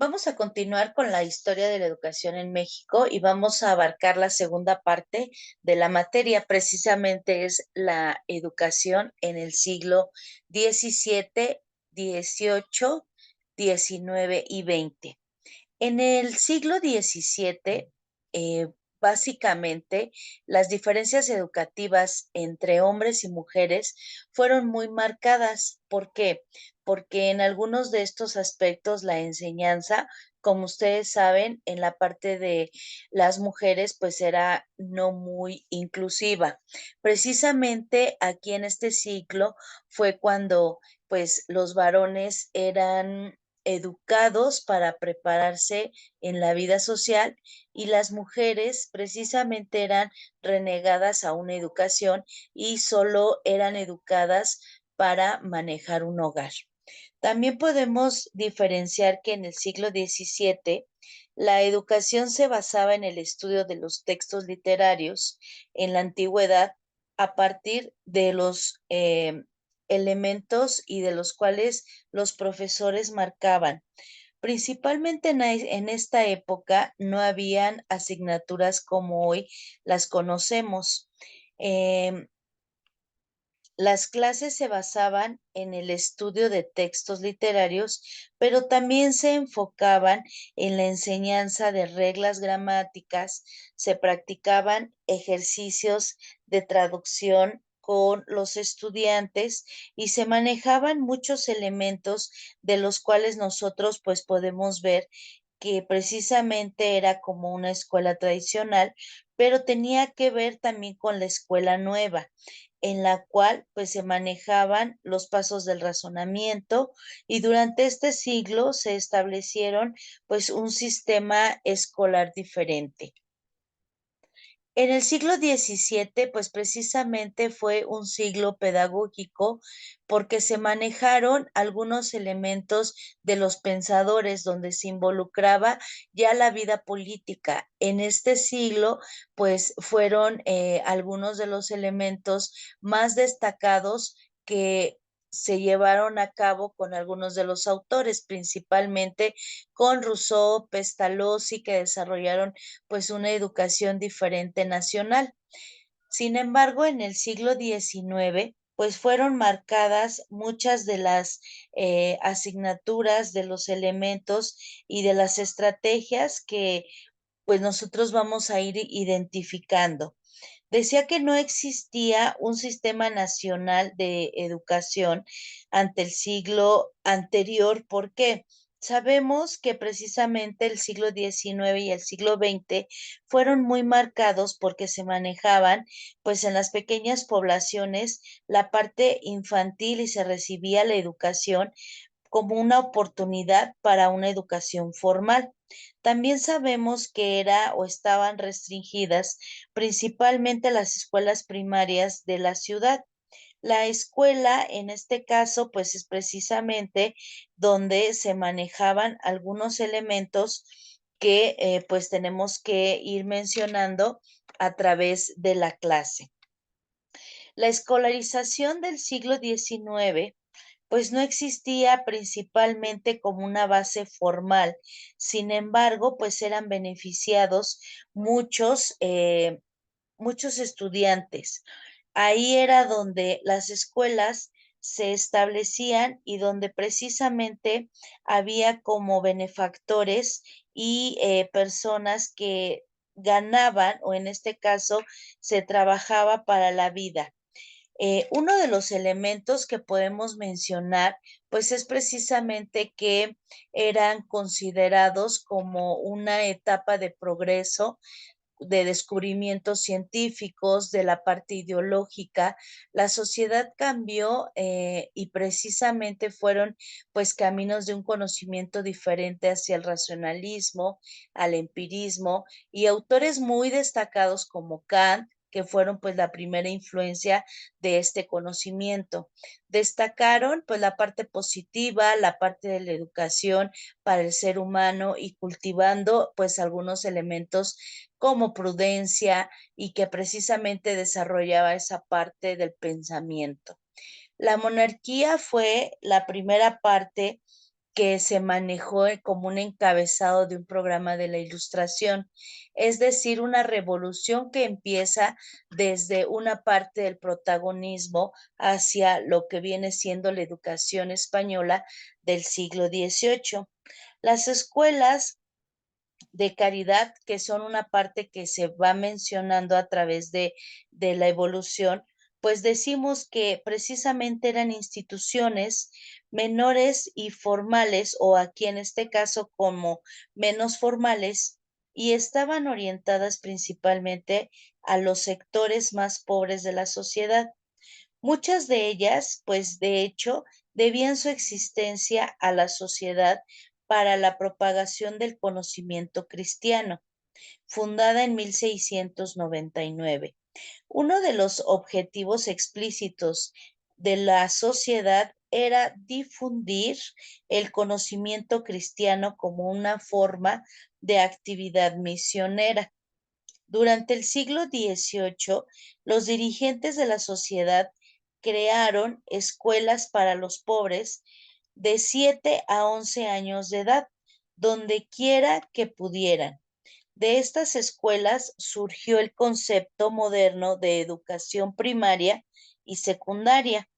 Vamos a continuar con la historia de la educación en México y vamos a abarcar la segunda parte de la materia. Precisamente es la educación en el siglo XVII, XVIII, XIX y XX. En el siglo XVII, eh, básicamente, las diferencias educativas entre hombres y mujeres fueron muy marcadas. ¿Por qué? Porque en algunos de estos aspectos la enseñanza, como ustedes saben, en la parte de las mujeres, pues era no muy inclusiva. Precisamente aquí en este siglo fue cuando pues los varones eran educados para prepararse en la vida social y las mujeres precisamente eran renegadas a una educación y solo eran educadas para manejar un hogar. También podemos diferenciar que en el siglo XVII la educación se basaba en el estudio de los textos literarios en la antigüedad a partir de los elementos y de los cuales los profesores marcaban. Principalmente en esta época no habían asignaturas como hoy las conocemos. Em, las clases se basaban en el estudio de textos literarios, pero también se enfocaban en la enseñanza de reglas gramáticas, se practicaban ejercicios de traducción con los estudiantes y se manejaban muchos elementos de los cuales nosotros pues podemos ver que precisamente era como una escuela tradicional, pero tenía que ver también con la escuela nueva en la cual pues se manejaban los pasos del razonamiento y durante este siglo se establecieron pues un sistema escolar diferente. En el siglo XVII, pues precisamente fue un siglo pedagógico porque se manejaron algunos elementos de los pensadores donde se involucraba ya la vida política. En este siglo, pues fueron algunos de los elementos más destacados que se llevaron a cabo con algunos de los autores, principalmente con Rousseau, Pestalozzi, que desarrollaron pues una educación diferente nacional. Sin embargo, en el siglo XIX, pues fueron marcadas muchas de las asignaturas, de los elementos y de las estrategias que pues nosotros vamos a ir identificando. Decía que no existía un sistema nacional de educación ante el siglo anterior. ¿Por qué? Sabemos que precisamente el siglo XIX y el siglo XX fueron muy marcados porque se manejaban, pues en las pequeñas poblaciones, la parte infantil y se recibía la educación como una oportunidad para una educación formal. También sabemos que era o estaban restringidas principalmente las escuelas primarias de la ciudad. La escuela, en este caso, pues es precisamente donde se manejaban algunos elementos que pues tenemos que ir mencionando a través de la clase. La escolarización del siglo XIX pues no existía principalmente como una base formal. Sin embargo, pues eran beneficiados muchos, muchos estudiantes. Ahí era donde las escuelas se establecían y donde precisamente había como benefactores y personas que ganaban, o en este caso, se trabajaba para la vida. Uno de los elementos que podemos mencionar, pues es precisamente que eran considerados como una etapa de progreso, de descubrimientos científicos, de la parte ideológica. La sociedad cambió y precisamente fueron pues caminos de un conocimiento diferente hacia el racionalismo, al empirismo y autores muy destacados como Kant, que fueron pues la primera influencia de este conocimiento. Destacaron pues la parte positiva, la parte de la educación para el ser humano y cultivando pues algunos elementos como prudencia y que precisamente desarrollaba esa parte del pensamiento. La monarquía fue la primera parte que se manejó como un encabezado de un programa de la Ilustración, es decir, una revolución que empieza desde una parte del protagonismo hacia lo que viene siendo la educación española del siglo XVIII. Las escuelas de caridad, que son una parte que se va mencionando a través de la evolución, pues decimos que precisamente eran instituciones menores y formales, o aquí en este caso como menos formales, y estaban orientadas principalmente a los sectores más pobres de la sociedad. Muchas de ellas, pues de hecho, debían su existencia a la sociedad para la propagación del conocimiento cristiano, fundada en 1699. Uno de los objetivos explícitos de la sociedad era difundir el conocimiento cristiano como una forma de actividad misionera. Durante el siglo XVIII, los dirigentes de la sociedad crearon escuelas para los pobres de 7 a 11 años de edad, donde quiera que pudieran. De estas escuelas surgió el concepto moderno de educación primaria y secundaria.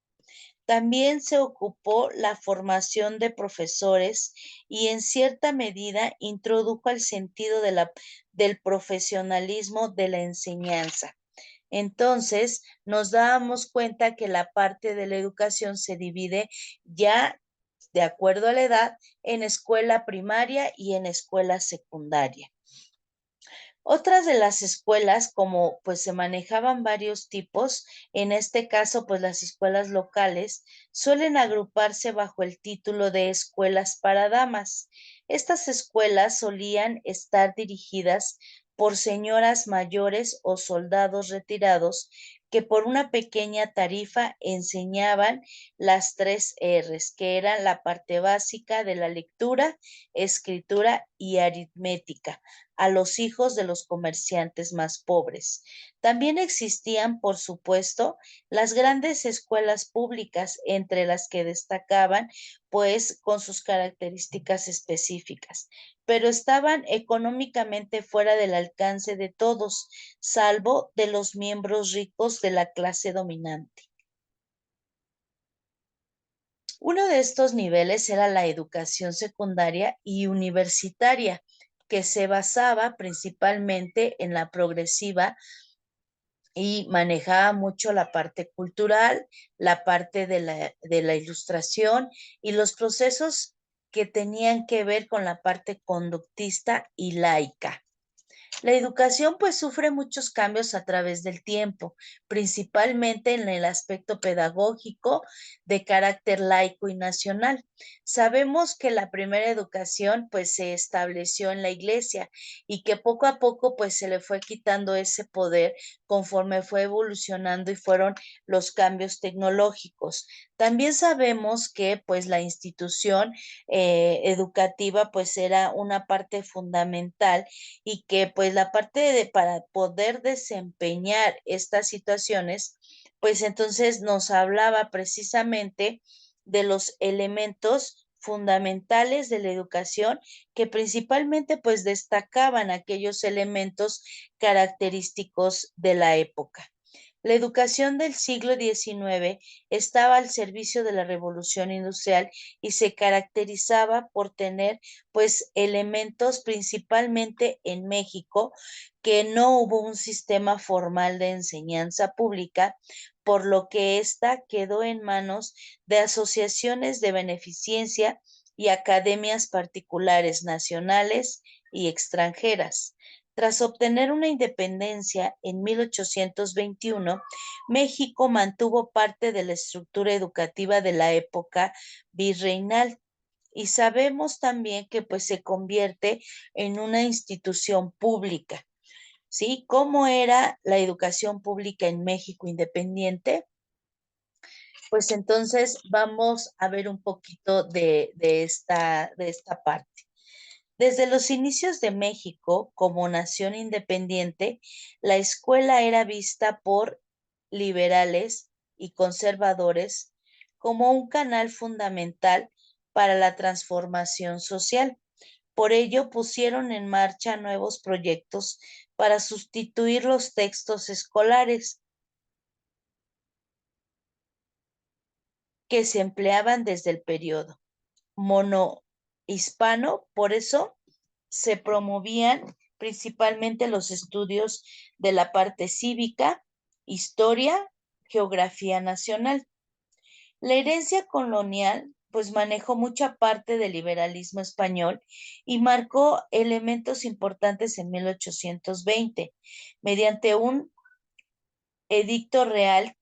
También se ocupó la formación de profesores y en cierta medida introdujo el sentido del profesionalismo de la enseñanza. Entonces, nos dábamos cuenta que la parte de la educación se divide ya de acuerdo a la edad en escuela primaria y en escuela secundaria. Otras de las escuelas, como pues se manejaban varios tipos, en este caso pues las escuelas locales, suelen agruparse bajo el título de escuelas para damas. Estas escuelas solían estar dirigidas por señoras mayores o soldados retirados que por una pequeña tarifa enseñaban las 3 Rs, que eran la parte básica de la lectura, escritura y aritmética a los hijos de los comerciantes más pobres. También existían, por supuesto, las grandes escuelas públicas, entre las que destacaban, pues, con sus características específicas, pero estaban económicamente fuera del alcance de todos, salvo de los miembros ricos de la clase dominante. Uno de estos niveles era la educación secundaria y universitaria, que se basaba principalmente en la progresiva y manejaba mucho la parte cultural, la parte de la ilustración y los procesos que tenían que ver con la parte conductista y laica. La educación pues sufre muchos cambios a través del tiempo, principalmente en el aspecto pedagógico de carácter laico y nacional. Sabemos que la primera educación pues se estableció en la iglesia y que poco a poco pues se le fue quitando ese poder conforme fue evolucionando y fueron los cambios tecnológicos. También sabemos que pues la institución educativa pues era una parte fundamental y que pues la parte de para poder desempeñar estas situaciones, pues entonces nos hablaba precisamente de los elementos fundamentales de la educación que principalmente pues destacaban aquellos elementos característicos de la época. La educación del siglo XIX estaba al servicio de la revolución industrial y se caracterizaba por tener pues elementos principalmente en México, que no hubo un sistema formal de enseñanza pública, por lo que ésta quedó en manos de asociaciones de beneficencia y academias particulares nacionales y extranjeras. Tras obtener una independencia en 1821, México mantuvo parte de la estructura educativa de la época virreinal y sabemos también que pues se convierte en una institución pública, ¿sí? ¿Cómo era la educación pública en México independiente? Pues entonces vamos a ver un poquito de esta parte. Desde los inicios de México como nación independiente, la escuela era vista por liberales y conservadores como un canal fundamental para la transformación social. Por ello, pusieron en marcha nuevos proyectos para sustituir los textos escolares que se empleaban desde el periodo monohispano. Por eso se promovían principalmente los estudios de la parte cívica, historia, geografía nacional. La herencia colonial pues manejó mucha parte del liberalismo español y marcó elementos importantes en 1820 mediante un edicto real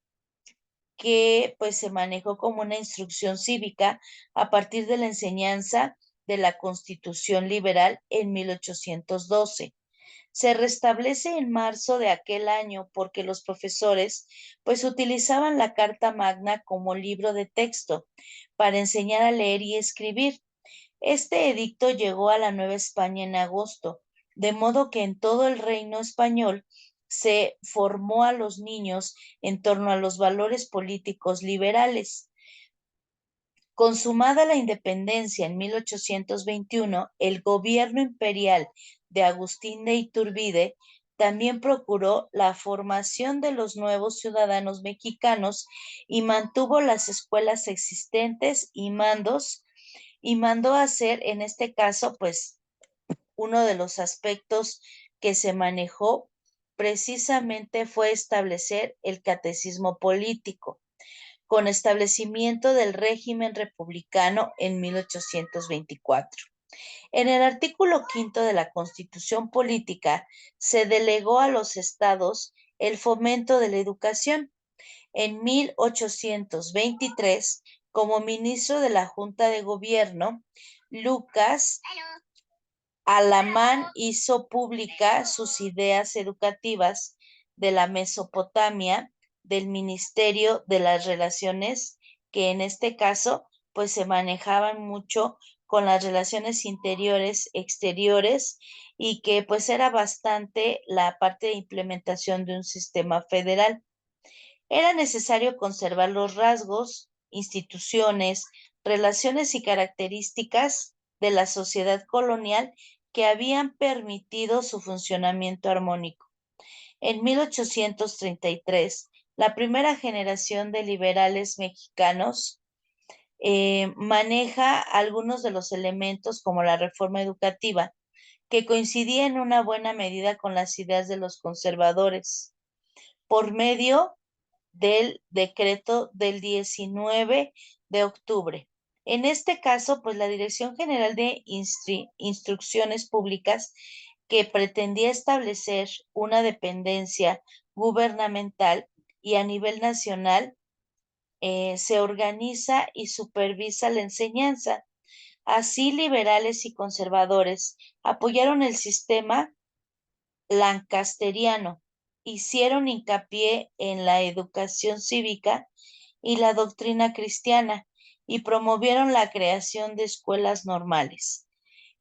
que pues se manejó como una instrucción cívica a partir de la enseñanza de la Constitución liberal en 1812. Se restablece en marzo de aquel año porque los profesores pues utilizaban la Carta Magna como libro de texto para enseñar a leer y escribir. Este edicto llegó a la Nueva España en agosto, de modo que en todo el reino español se formó a los niños en torno a los valores políticos liberales. Consumada la independencia en 1821, el gobierno imperial de Agustín de Iturbide también procuró la formación de los nuevos ciudadanos mexicanos y mantuvo las escuelas existentes y mandó hacer en este caso, pues, uno de los aspectos que se manejó precisamente fue establecer el catecismo político con establecimiento del régimen republicano en 1824. En el artículo quinto de la Constitución Política se delegó a los estados el fomento de la educación. En 1823, como ministro de la Junta de Gobierno, Lucas Alamán hizo pública sus ideas educativas de la Mesopotamia del Ministerio de las Relaciones, que en este caso pues se manejaban mucho con las relaciones interiores, exteriores, y que pues era bastante la parte de implementación de un sistema federal. Era necesario conservar los rasgos, instituciones, relaciones y características de la sociedad colonial que habían permitido su funcionamiento armónico. En 1833, la primera generación de liberales mexicanos maneja algunos de los elementos como la reforma educativa, que coincidía en una buena medida con las ideas de los conservadores, por medio del decreto del 19 de octubre. En este caso, pues la Dirección General de Instrucciones Públicas, que pretendía establecer una dependencia gubernamental y a nivel nacional, se organiza y supervisa la enseñanza. Así, liberales y conservadores apoyaron el sistema lancasteriano, hicieron hincapié en la educación cívica y la doctrina cristiana y promovieron la creación de escuelas normales.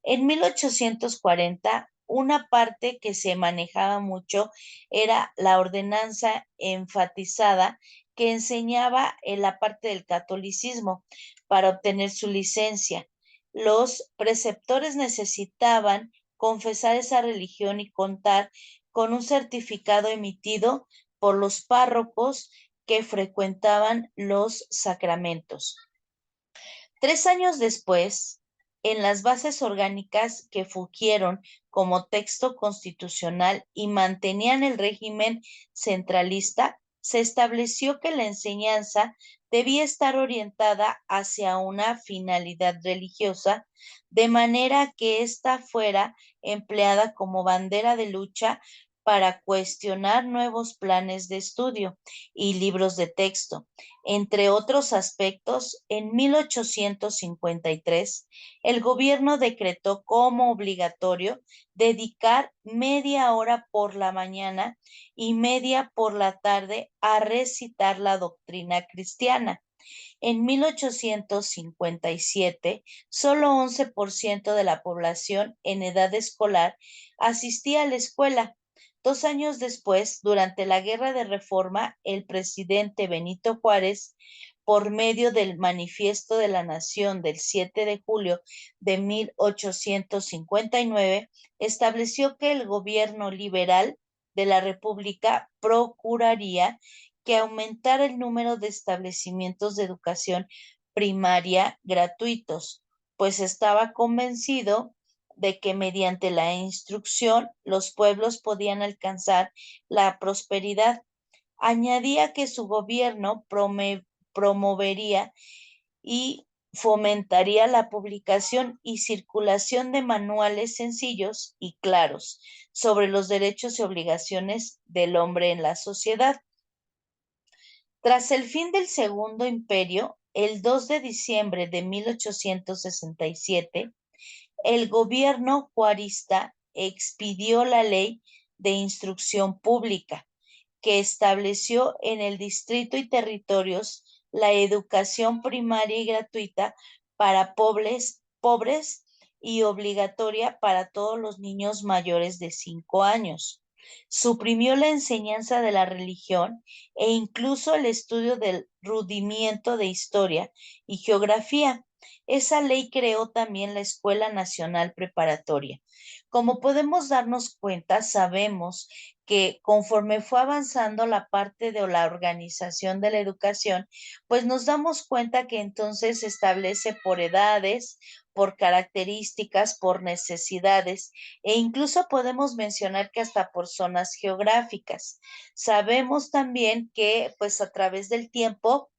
En 1840, una parte que se manejaba mucho era la ordenanza enfatizada que enseñaba en la parte del catolicismo para obtener su licencia. Los preceptores necesitaban confesar esa religión y contar con un certificado emitido por los párrocos que frecuentaban los sacramentos. 3 años después, en las bases orgánicas que fungieron como texto constitucional y mantenían el régimen centralista, se estableció que la enseñanza debía estar orientada hacia una finalidad religiosa, de manera que ésta fuera empleada como bandera de lucha para cuestionar nuevos planes de estudio y libros de texto. Entre otros aspectos, en 1853, el gobierno decretó como obligatorio dedicar media hora por la mañana y media por la tarde a recitar la doctrina cristiana. En 1857, solo 11% de la población en edad escolar asistía a la escuela. 2 años después, durante la Guerra de Reforma, el presidente Benito Juárez por medio del Manifiesto de la Nación del 7 de julio de 1859, estableció que el gobierno liberal de la República procuraría que aumentara el número de establecimientos de educación primaria gratuitos, pues estaba convencido de que mediante la instrucción los pueblos podían alcanzar la prosperidad. Añadía que su gobierno promovería y fomentaría la publicación y circulación de manuales sencillos y claros sobre los derechos y obligaciones del hombre en la sociedad. Tras el fin del Segundo Imperio, el 2 de diciembre de 1867, el gobierno juarista expidió la Ley de Instrucción Pública, que estableció en el distrito y territorios la educación primaria y gratuita para pobres y obligatoria para todos los niños mayores de 5 años. Suprimió la enseñanza de la religión e incluso el estudio del rudimiento de historia y geografía. Esa ley creó también la Escuela Nacional Preparatoria. Como podemos darnos cuenta, sabemos que conforme fue avanzando la parte de la organización de la educación, pues nos damos cuenta que entonces se establece por edades, por características, por necesidades e incluso podemos mencionar que hasta por zonas geográficas. Sabemos también que pues a través del tiempo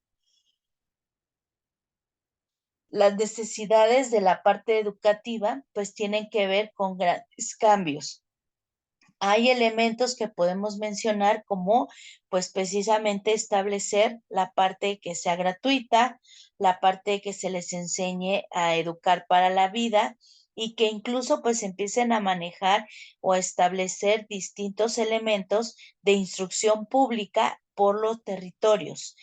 las necesidades de la parte educativa pues tienen que ver con grandes cambios. Hay elementos que podemos mencionar como pues precisamente establecer la parte que sea gratuita, la parte que se les enseñe a educar para la vida y que incluso pues empiecen a manejar o a establecer distintos elementos de instrucción pública por los territorios.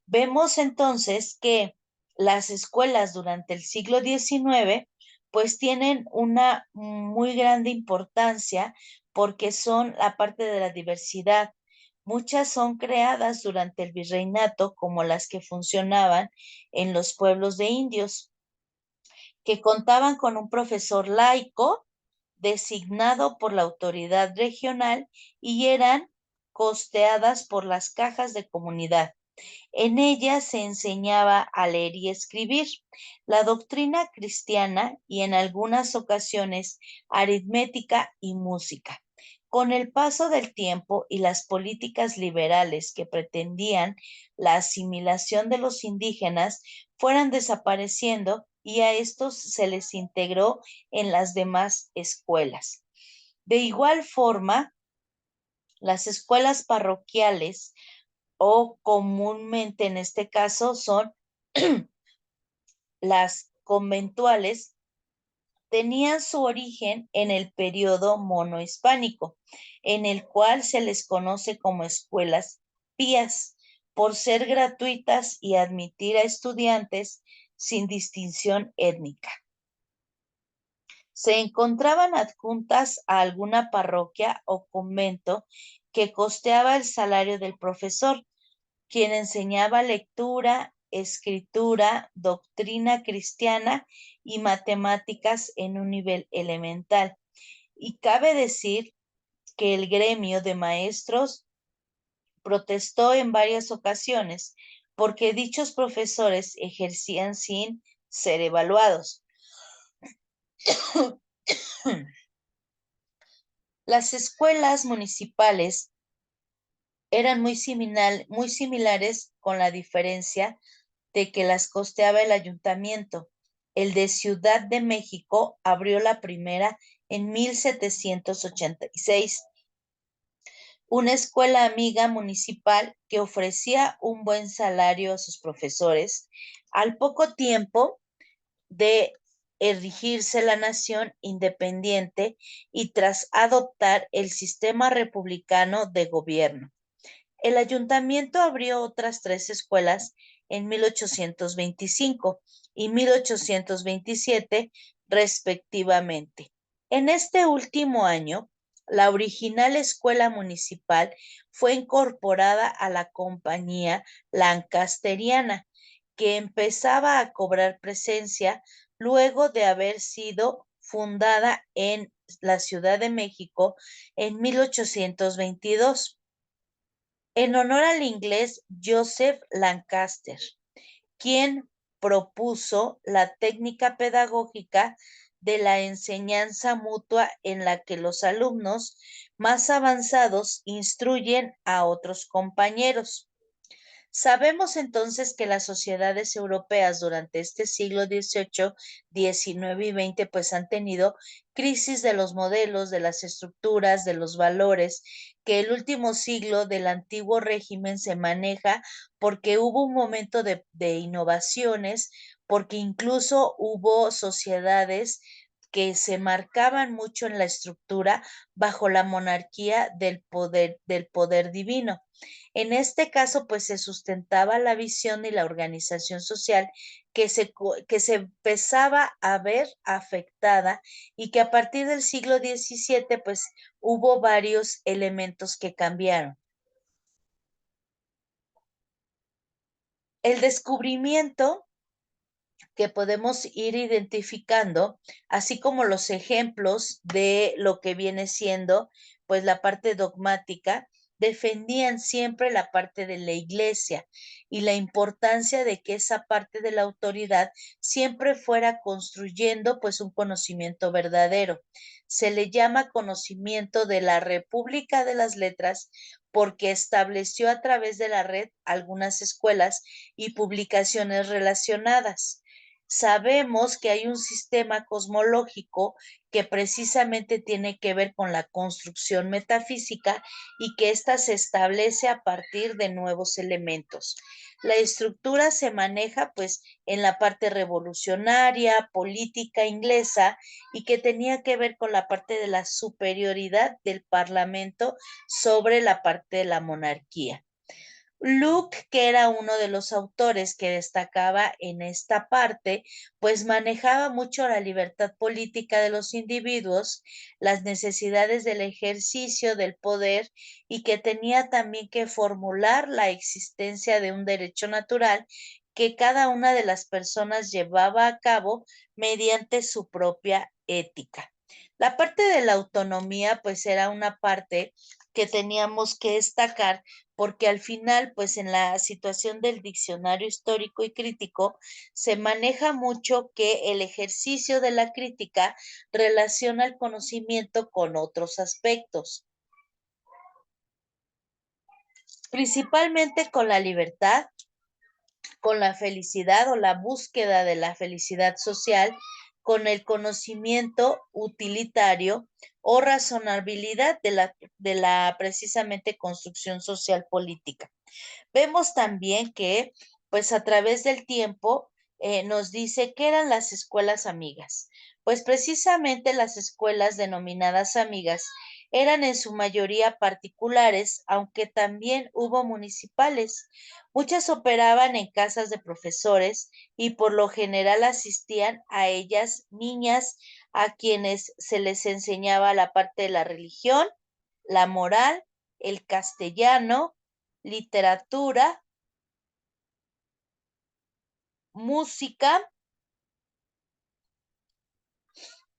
Vemos entonces que las escuelas durante el siglo XIX pues tienen una muy grande importancia porque son la parte de la diversidad. Muchas son creadas durante el virreinato, como las que funcionaban en los pueblos de indios, que contaban con un profesor laico designado por la autoridad regional y eran costeadas por las cajas de comunidad. En ella se enseñaba a leer y escribir, la doctrina cristiana y en algunas ocasiones aritmética y música. Con el paso del tiempo y las políticas liberales que pretendían la asimilación de los indígenas fueran desapareciendo y a estos se les integró en las demás escuelas. De igual forma, las escuelas parroquiales o comúnmente en este caso son las conventuales, tenían su origen en el periodo monohispánico, en el cual se les conoce como escuelas pías, por ser gratuitas y admitir a estudiantes sin distinción étnica. Se encontraban adjuntas a alguna parroquia o convento que costeaba el salario del profesor, quien enseñaba lectura, escritura, doctrina cristiana y matemáticas en un nivel elemental. Y cabe decir que el gremio de maestros protestó en varias ocasiones porque dichos profesores ejercían sin ser evaluados. Las escuelas municipales eran muy similares con la diferencia de que las costeaba el ayuntamiento. El de Ciudad de México abrió la primera en 1786, una escuela amiga municipal que ofrecía un buen salario a sus profesores. Al poco tiempo de erigirse la nación independiente y tras adoptar el sistema republicano de gobierno. El ayuntamiento abrió otras 3 escuelas en 1825 y 1827 respectivamente. En este último año, la original escuela municipal fue incorporada a la compañía lancasteriana, que empezaba a cobrar presencia luego de haber sido fundada en la Ciudad de México en 1822, en honor al inglés Joseph Lancaster, quien propuso la técnica pedagógica de la enseñanza mutua en la que los alumnos más avanzados instruyen a otros compañeros. Sabemos entonces que las sociedades europeas durante este siglo XVIII, XIX y XX pues han tenido crisis de los modelos, de las estructuras, de los valores, que el último siglo del antiguo régimen se maneja porque hubo un momento de innovaciones, porque incluso hubo sociedades que se marcaban mucho en la estructura bajo la monarquía del poder divino. En este caso, pues se sustentaba la visión y la organización social que se empezaba a ver afectada y que a partir del siglo XVII, pues hubo varios elementos que cambiaron. El descubrimiento que podemos ir identificando, así como los ejemplos de lo que viene siendo, pues la parte dogmática, defendían siempre la parte de la iglesia y la importancia de que esa parte de la autoridad siempre fuera construyendo pues un conocimiento verdadero. Se le llama conocimiento de la República de las Letras porque estableció a través de la red algunas escuelas y publicaciones relacionadas. Sabemos que hay un sistema cosmológico que precisamente tiene que ver con la construcción metafísica y que ésta se establece a partir de nuevos elementos. La estructura se maneja pues en la parte revolucionaria, política inglesa y que tenía que ver con la parte de la superioridad del parlamento sobre la parte de la monarquía. Luke, que era uno de los autores que destacaba en esta parte, pues manejaba mucho la libertad política de los individuos, las necesidades del ejercicio del poder y que tenía también que formular la existencia de un derecho natural que cada una de las personas llevaba a cabo mediante su propia ética. La parte de la autonomía, pues era una parte que teníamos que destacar porque al final, pues en la situación del diccionario histórico y crítico, se maneja mucho que el ejercicio de la crítica relaciona el conocimiento con otros aspectos, principalmente con la libertad, con la felicidad o la búsqueda de la felicidad social, con el conocimiento utilitario o razonabilidad de la precisamente construcción social política. Vemos también que, pues a través del tiempo, nos dice que eran las escuelas amigas. Pues precisamente las escuelas denominadas amigas eran en su mayoría particulares, aunque también hubo municipales. Muchas operaban en casas de profesores y por lo general asistían a ellas niñas a quienes se les enseñaba la parte de la religión, la moral, el castellano, literatura, música,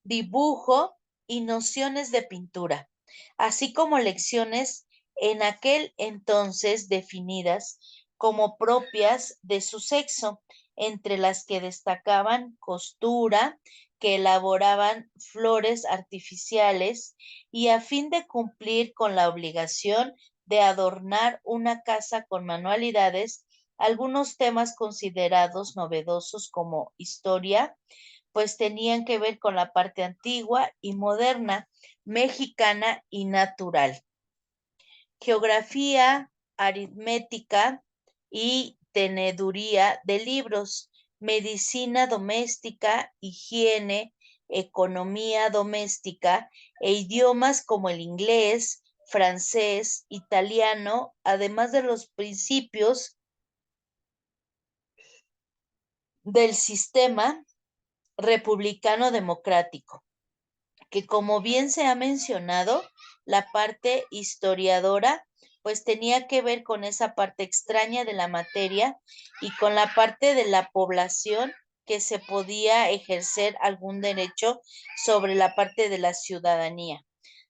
dibujo y nociones de pintura, así como lecciones en aquel entonces definidas como propias de su sexo, entre las que destacaban costura, que elaboraban flores artificiales y a fin de cumplir con la obligación de adornar una casa con manualidades, algunos temas considerados novedosos como historia, pues tenían que ver con la parte antigua y moderna, mexicana y natural. Geografía, aritmética y teneduría de libros, medicina doméstica, higiene, economía doméstica e idiomas como el inglés, francés, italiano, además de los principios del sistema republicano democrático, que como bien se ha mencionado, la parte historiadora pues tenía que ver con esa parte extraña de la materia y con la parte de la población que se podía ejercer algún derecho sobre la parte de la ciudadanía.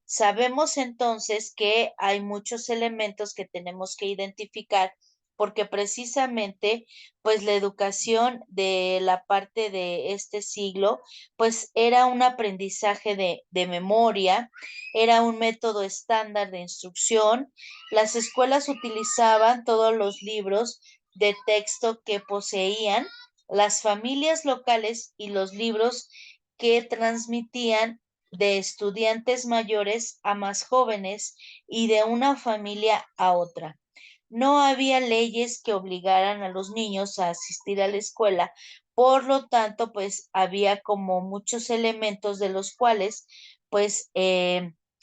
Sabemos entonces que hay muchos elementos que tenemos que identificar porque precisamente pues la educación de la parte de este siglo pues era un aprendizaje de memoria, era un método estándar de instrucción. Las escuelas utilizaban todos los libros de texto que poseían las familias locales y los libros que transmitían de estudiantes mayores a más jóvenes y de una familia a otra. No había leyes que obligaran a los niños a asistir a la escuela, por lo tanto, pues había como muchos elementos de los cuales, pues,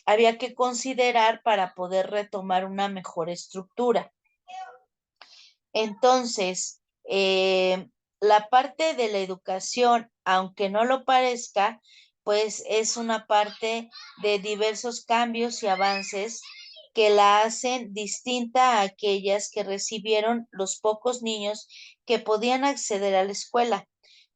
había que considerar para poder retomar una mejor estructura. Entonces, la parte de la educación, aunque no lo parezca, pues es una parte de diversos cambios y avances que la hacen distinta a aquellas que recibieron los pocos niños que podían acceder a la escuela.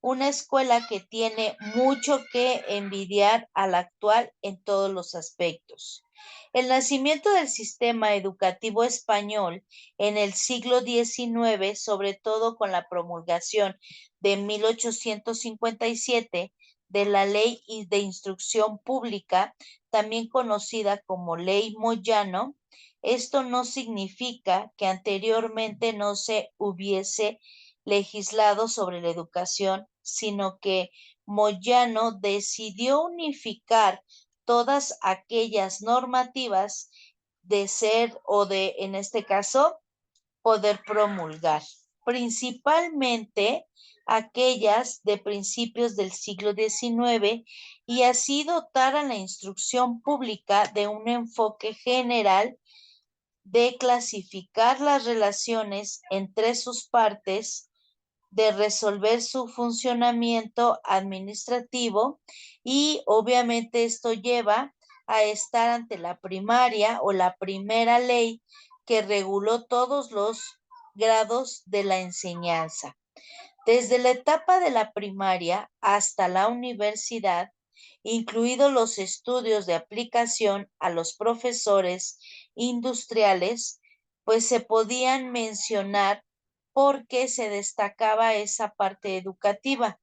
Una escuela que tiene mucho que envidiar a la actual en todos los aspectos. El nacimiento del sistema educativo español en el siglo XIX, sobre todo con la promulgación de 1857 de la Ley de Instrucción Pública, también conocida como Ley Moyano. Esto no significa que anteriormente no se hubiese legislado sobre la educación, sino que Moyano decidió unificar todas aquellas normativas de ser o de, en este caso, poder promulgar, principalmente aquellas de principios del siglo XIX y así dotar a la instrucción pública de un enfoque general de clasificar las relaciones entre sus partes, de resolver su funcionamiento administrativo y obviamente esto lleva a estar ante la primaria o la primera ley que reguló todos los grados de la enseñanza. Desde la etapa de la primaria hasta la universidad, incluidos los estudios de aplicación a los profesores industriales, pues se podían mencionar porque se destacaba esa parte educativa,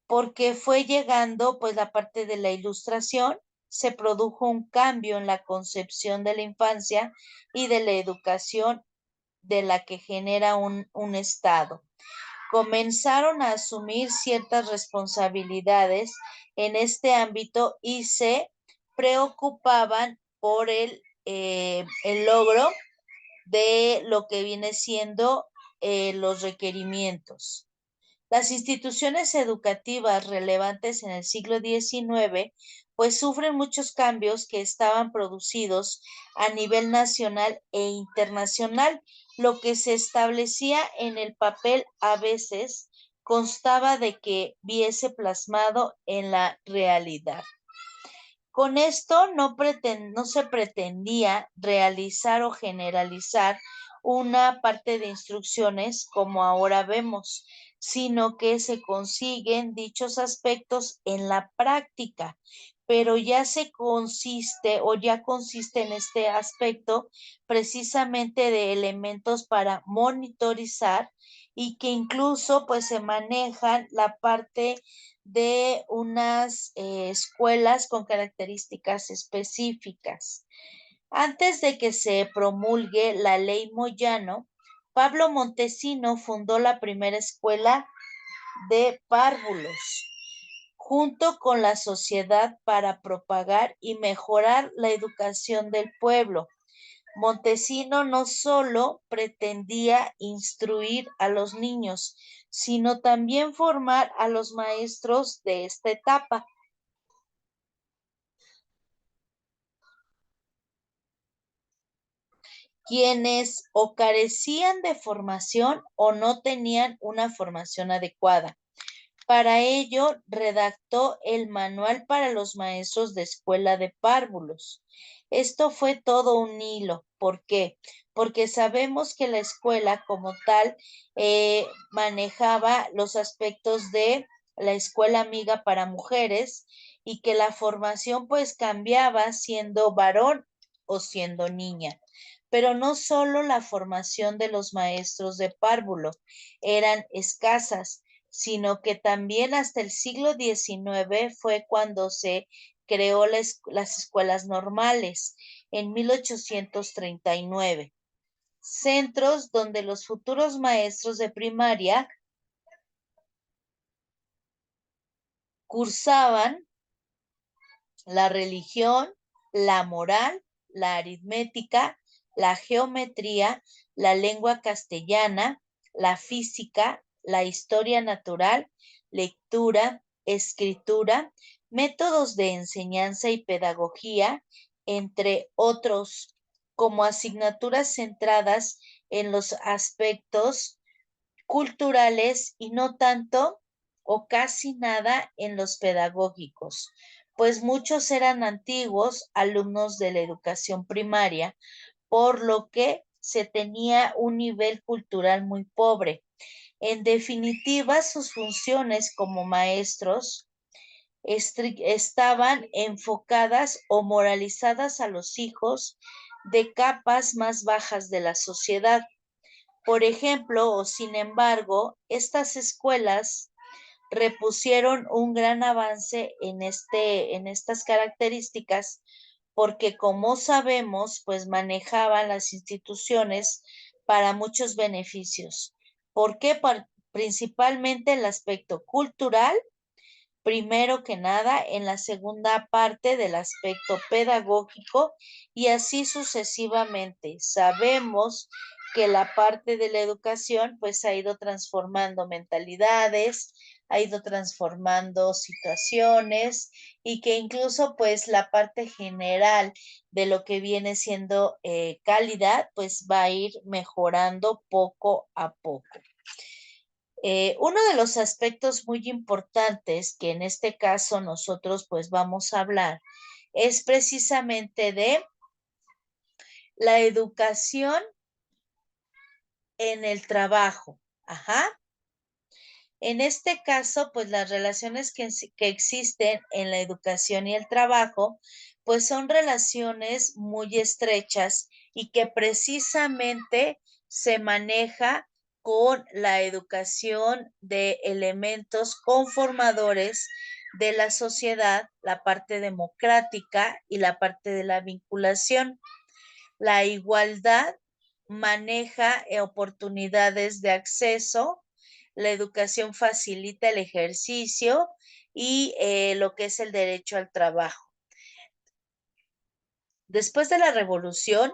porque fue llegando pues la parte de la ilustración, se produjo un cambio en la concepción de la infancia y de la educación de la que genera un Estado. Comenzaron a asumir ciertas responsabilidades en este ámbito y se preocupaban por el logro de lo que viene siendo los requerimientos. Las instituciones educativas relevantes en el siglo XIX pues sufren muchos cambios que estaban producidos a nivel nacional e internacional. Lo que se establecía en el papel a veces constaba de que viese plasmado en la realidad. Con esto no se pretendía realizar o generalizar una parte de instrucciones como ahora vemos, sino que se consiguen dichos aspectos en la práctica, pero ya se consiste o ya consiste en este aspecto precisamente de elementos para monitorizar y que incluso pues se manejan la parte de unas escuelas con características específicas. Antes de que se promulgue la ley Moyano, Pablo Montesino fundó la primera escuela de párvulos, junto con la sociedad para propagar y mejorar la educación del pueblo. Montesino no solo pretendía instruir a los niños, sino también formar a los maestros de esta etapa, quienes o carecían de formación o no tenían una formación adecuada. Para ello, redactó el Manual para los Maestros de Escuela de Párvulos. Esto fue todo un hilo. ¿Por qué? Porque sabemos que la escuela como tal manejaba los aspectos de la escuela amiga para mujeres y que la formación pues cambiaba siendo varón o siendo niña. Pero no solo la formación de los maestros de párvulo eran escasas, sino que también hasta el siglo XIX fue cuando se creó las escuelas normales en 1839, centros donde los futuros maestros de primaria cursaban la religión, la moral, la aritmética, la geometría, la lengua castellana, la física, la historia natural, lectura, escritura, métodos de enseñanza y pedagogía, entre otros, como asignaturas centradas en los aspectos culturales y no tanto o casi nada en los pedagógicos, pues muchos eran antiguos alumnos de la educación primaria, por lo que se tenía un nivel cultural muy pobre. En definitiva, sus funciones como maestros estaban enfocadas o moralizadas a los hijos de capas más bajas de la sociedad. Por ejemplo, o sin embargo, estas escuelas repusieron un gran avance en estas características porque como sabemos, pues manejaban las instituciones para muchos beneficios. ¿Por qué? Principalmente el aspecto cultural, primero que nada, en la segunda parte del aspecto pedagógico y así sucesivamente. Sabemos que la parte de la educación pues ha ido transformando mentalidades, ha ido transformando situaciones y que incluso pues la parte general de lo que viene siendo calidad pues va a ir mejorando poco a poco. Uno de los aspectos muy importantes que en este caso nosotros pues vamos a hablar es precisamente de la educación en el trabajo. Ajá. En este caso, pues las relaciones que existen en la educación y el trabajo, pues son relaciones muy estrechas y que precisamente se maneja con la educación de elementos conformadores de la sociedad, la parte democrática y la parte de la vinculación. La igualdad maneja oportunidades de acceso, la educación facilita el ejercicio y lo que es el derecho al trabajo. Después de la revolución,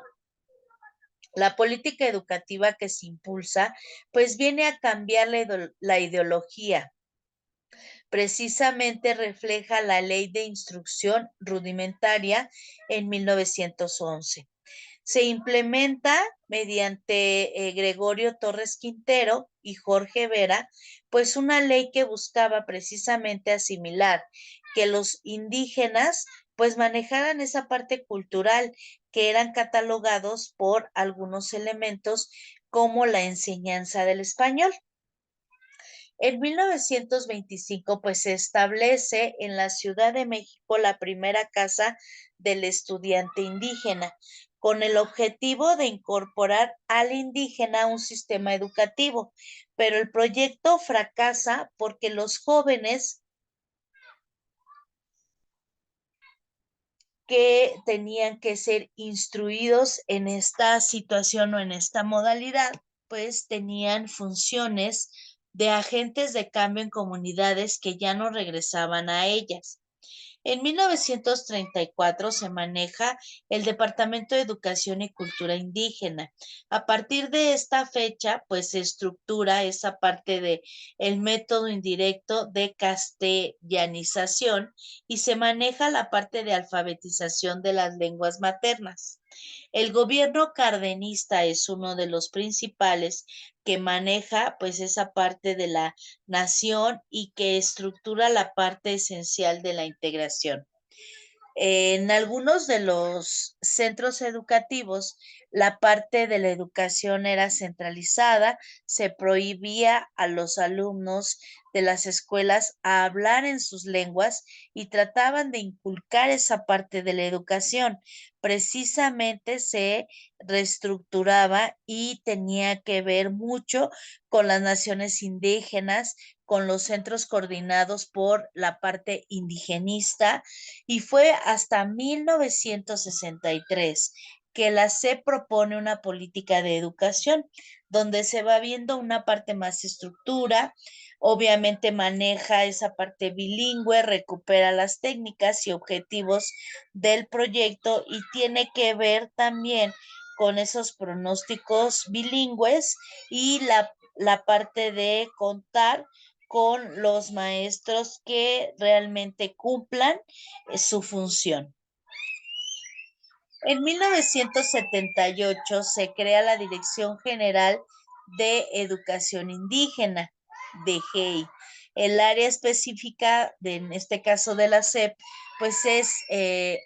la política educativa que se impulsa, pues viene a cambiar la ideología. Precisamente refleja la ley de instrucción rudimentaria en 1911. Se implementa mediante Gregorio Torres Quintero y Jorge Vera, pues una ley que buscaba precisamente asimilar que los indígenas pues manejaran esa parte cultural que eran catalogados por algunos elementos como la enseñanza del español. En 1925, pues se establece en la Ciudad de México la primera casa del estudiante indígena, con el objetivo de incorporar al indígena a un sistema educativo. Pero el proyecto fracasa porque los jóvenes que tenían que ser instruidos en esta situación o en esta modalidad, pues tenían funciones de agentes de cambio en comunidades que ya no regresaban a ellas. En 1934 se maneja el Departamento de Educación y Cultura Indígena. A partir de esta fecha, pues se estructura esa parte de el método indirecto de castellanización y se maneja la parte de alfabetización de las lenguas maternas. El gobierno cardenista es uno de los principales que maneja pues esa parte de la nación y que estructura la parte esencial de la integración. En algunos de los centros educativos, La parte de la educación era centralizada, se prohibía a los alumnos de las escuelas a hablar en sus lenguas y trataban de inculcar esa parte de la educación. Precisamente se reestructuraba y tenía que ver mucho con las naciones indígenas, con los centros coordinados por la parte indigenista, y fue hasta 1963 que la SEP propone una política de educación donde se va viendo una parte más estructura, obviamente maneja esa parte bilingüe, recupera las técnicas y objetivos del proyecto y tiene que ver también con esos pronósticos bilingües y la parte de contar con los maestros que realmente cumplan su función. En 1978 se crea la Dirección General de Educación Indígena, DGEI. El área específica, en este caso de la SEP, pues es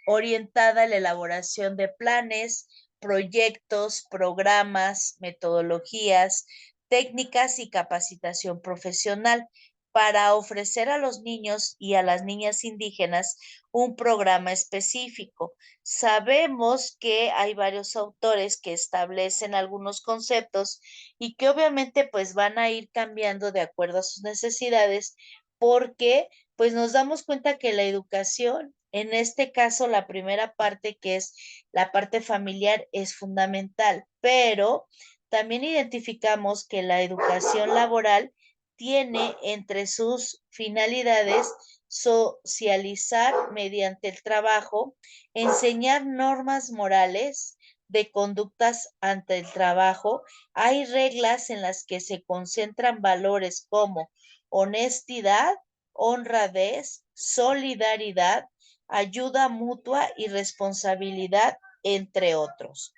orientada a la elaboración de planes, proyectos, programas, metodologías, técnicas y capacitación profesional para ofrecer a los niños y a las niñas indígenas un programa específico. Sabemos que hay varios autores que establecen algunos conceptos y que obviamente pues van a ir cambiando de acuerdo a sus necesidades porque pues nos damos cuenta que la educación, en este caso la primera parte que es la parte familiar es fundamental, pero también identificamos que la educación laboral tiene entre sus finalidades socializar mediante el trabajo, enseñar normas morales de conductas ante el trabajo. Hay reglas en las que se concentran valores como honestidad, honradez, solidaridad, ayuda mutua y responsabilidad, entre otros.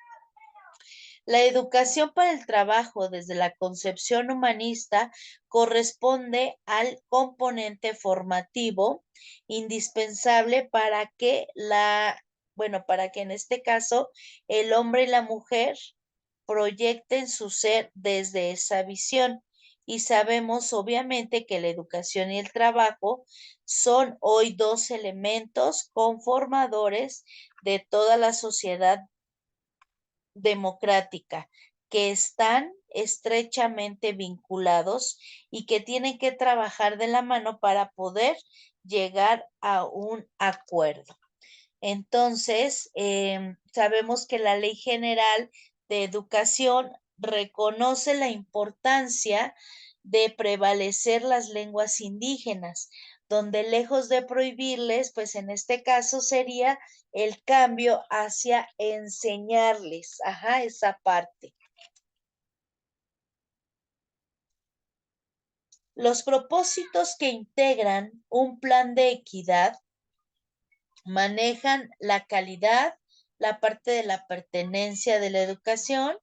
La educación para el trabajo desde la concepción humanista corresponde al componente formativo indispensable para que para que en este caso el hombre y la mujer proyecten su ser desde esa visión. Y sabemos obviamente que la educación y el trabajo son hoy dos elementos conformadores de toda la sociedad democrática, que están estrechamente vinculados y que tienen que trabajar de la mano para poder llegar a un acuerdo. Entonces, sabemos que la Ley General de Educación reconoce la importancia de prevalecer las lenguas indígenas, donde lejos de prohibirles, pues en este caso sería el cambio hacia enseñarles, esa parte. Los propósitos que integran un plan de equidad manejan la calidad, la parte de la pertenencia de la educación,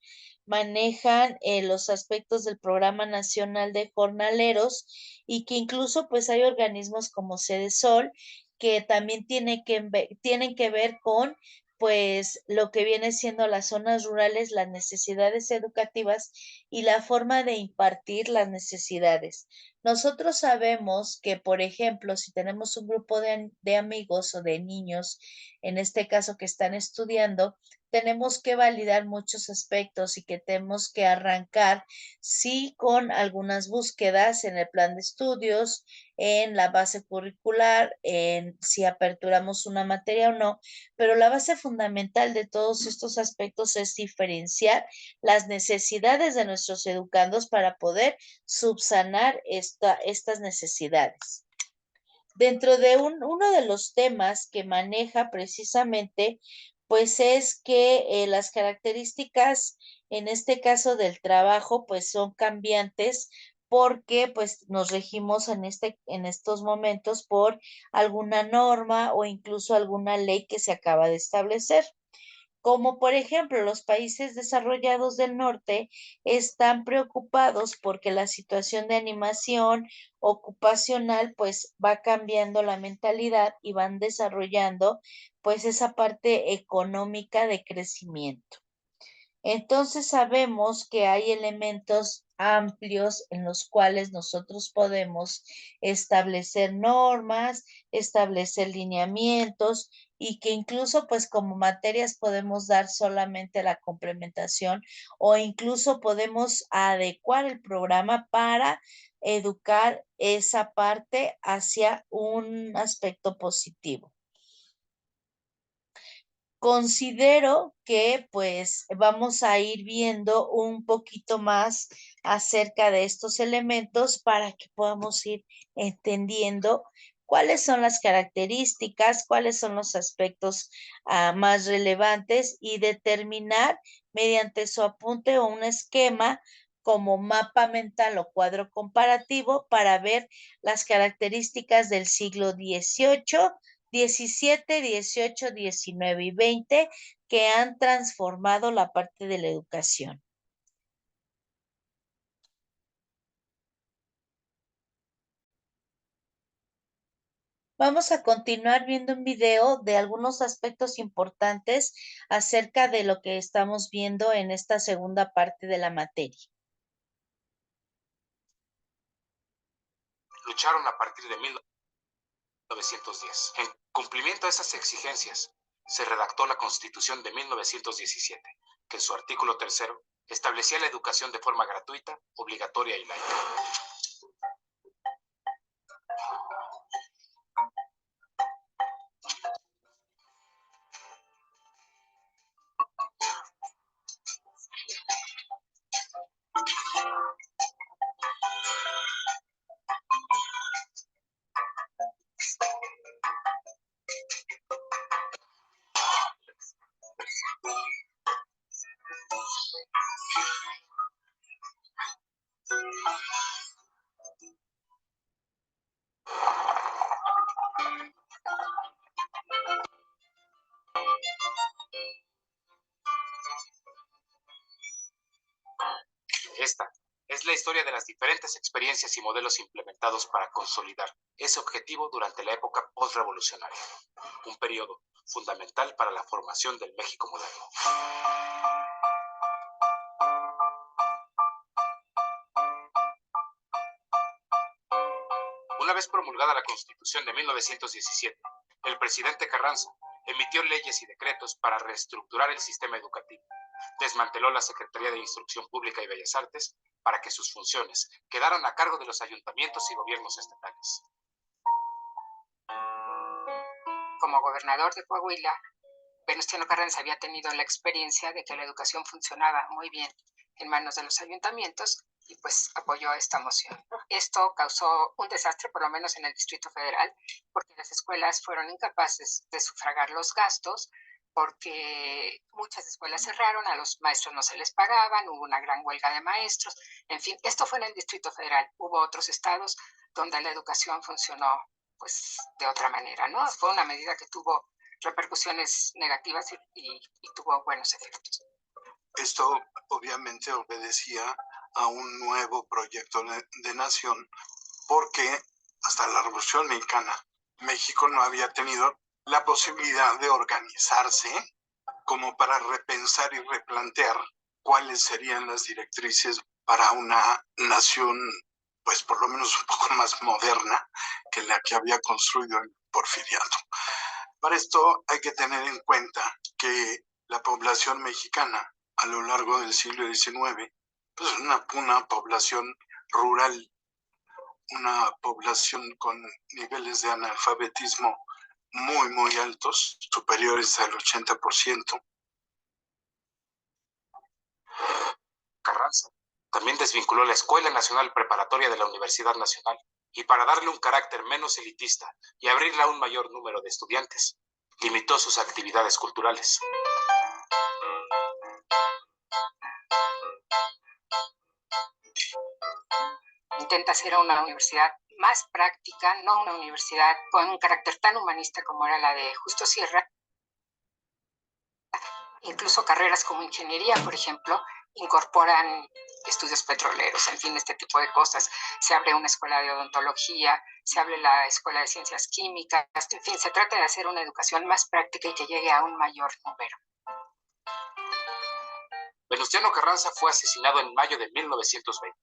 manejan los aspectos del Programa Nacional de Jornaleros y que incluso pues hay organismos como Sol que también tienen que ver con pues lo que viene siendo las zonas rurales, las necesidades educativas y la forma de impartir las necesidades. Nosotros sabemos que, por ejemplo, si tenemos un grupo de amigos o de niños, en este caso que están estudiando, tenemos que validar muchos aspectos y que tenemos que arrancar, sí, con algunas búsquedas en el plan de estudios, en la base curricular, en si aperturamos una materia o no, pero la base fundamental de todos estos aspectos es diferenciar las necesidades de nuestros educandos para poder subsanar estas necesidades. Dentro de uno de los temas que maneja precisamente, pues es que las características, en este caso del trabajo, pues son cambiantes porque pues nos regimos en estos momentos por alguna norma o incluso alguna ley que se acaba de establecer, como por ejemplo los países desarrollados del norte están preocupados porque la situación de animación ocupacional pues va cambiando la mentalidad y van desarrollando pues esa parte económica de crecimiento. Entonces sabemos que hay elementos amplios en los cuales nosotros podemos establecer normas, establecer lineamientos y que incluso pues como materias podemos dar solamente la complementación o incluso podemos adecuar el programa para educar esa parte hacia un aspecto positivo. Considero que pues vamos a ir viendo un poquito más acerca de estos elementos para que podamos ir entendiendo cuáles son las características, cuáles son los aspectos más relevantes y determinar mediante su apunte o un esquema como mapa mental o cuadro comparativo para ver las características del siglo XVIII, 17, 18, 19 y 20 que han transformado la parte de la educación. Vamos a continuar viendo un video de algunos aspectos importantes acerca de lo que estamos viendo en esta segunda parte de la materia. Lucharon a partir de 1910. En cumplimiento a esas exigencias, se redactó la Constitución de 1917, que en su artículo 3 establecía la educación de forma gratuita, obligatoria y laica. Esta es la historia de las diferentes experiencias y modelos implementados para consolidar ese objetivo durante la época postrevolucionaria, un periodo fundamental para la formación del México moderno. Una vez promulgada la Constitución de 1917, el presidente Carranza emitió leyes y decretos para reestructurar el sistema educativo. Desmanteló la Secretaría de Instrucción Pública y Bellas Artes para que sus funciones quedaran a cargo de los ayuntamientos y gobiernos estatales. Como gobernador de Coahuila, Venustiano Carranza había tenido la experiencia de que la educación funcionaba muy bien en manos de los ayuntamientos y pues apoyó esta moción. Esto causó un desastre, por lo menos en el Distrito Federal, porque las escuelas fueron incapaces de sufragar los gastos, porque muchas escuelas cerraron, a los maestros no se les pagaban, hubo una gran huelga de maestros. En fin, esto fue en el Distrito Federal. Hubo otros estados donde la educación funcionó pues de otra manera, ¿no? Fue una medida que tuvo repercusiones negativas y tuvo buenos efectos. Esto obviamente obedecía a un nuevo proyecto de nación, porque hasta la Revolución Mexicana, México no había tenido la posibilidad de organizarse como para repensar y replantear cuáles serían las directrices para una nación, pues por lo menos un poco más moderna que la que había construido el Porfiriato. Para esto hay que tener en cuenta que la población mexicana a lo largo del siglo XIX, pues una población rural, una población con niveles de analfabetismo muy altos, superiores al 80%. Carranza también desvinculó la Escuela Nacional Preparatoria de la Universidad Nacional y para darle un carácter menos elitista y abrirla a un mayor número de estudiantes, limitó sus actividades culturales. Intenta ser una universidad más práctica, no una universidad con un carácter tan humanista como era la de Justo Sierra. Incluso carreras como ingeniería, por ejemplo, incorporan estudios petroleros, en fin, este tipo de cosas. Se abre una escuela de odontología, se abre la escuela de ciencias químicas, en fin, se trata de hacer una educación más práctica y que llegue a un mayor número. Venustiano Carranza fue asesinado en mayo de 1920.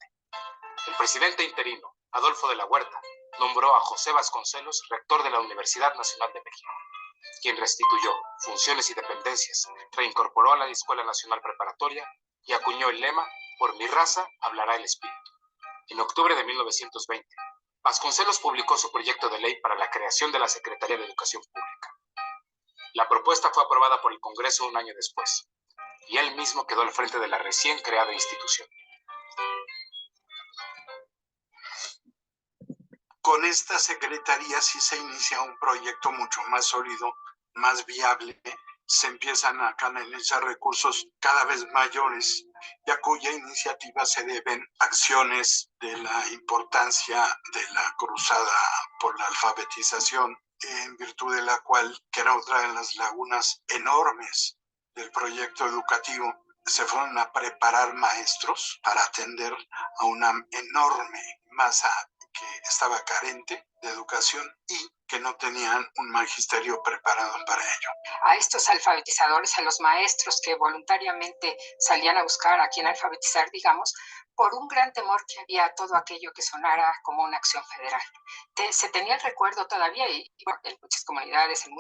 El presidente interino, Adolfo de la Huerta, nombró a José Vasconcelos rector de la Universidad Nacional de México, quien restituyó funciones y dependencias, reincorporó a la Escuela Nacional Preparatoria y acuñó el lema "Por mi raza hablará el espíritu". En octubre de 1920, Vasconcelos publicó su proyecto de ley para la creación de la Secretaría de Educación Pública. La propuesta fue aprobada por el Congreso un año después, y él mismo quedó al frente de la recién creada institución. Con esta secretaría sí se inicia un proyecto mucho más sólido, más viable. Se empiezan a canalizar recursos cada vez mayores y a cuya iniciativa se deben acciones de la importancia de la cruzada por la alfabetización, en virtud de la cual, que era otra de las lagunas enormes del proyecto educativo, se fueron a preparar maestros para atender a una enorme masa que estaba carente de educación y que no tenían un magisterio preparado para ello. A estos alfabetizadores, a los maestros que voluntariamente salían a buscar a quien alfabetizar, digamos, por un gran temor que había a todo aquello que sonara como una acción federal. Se tenía el recuerdo todavía, y en muchas comunidades, en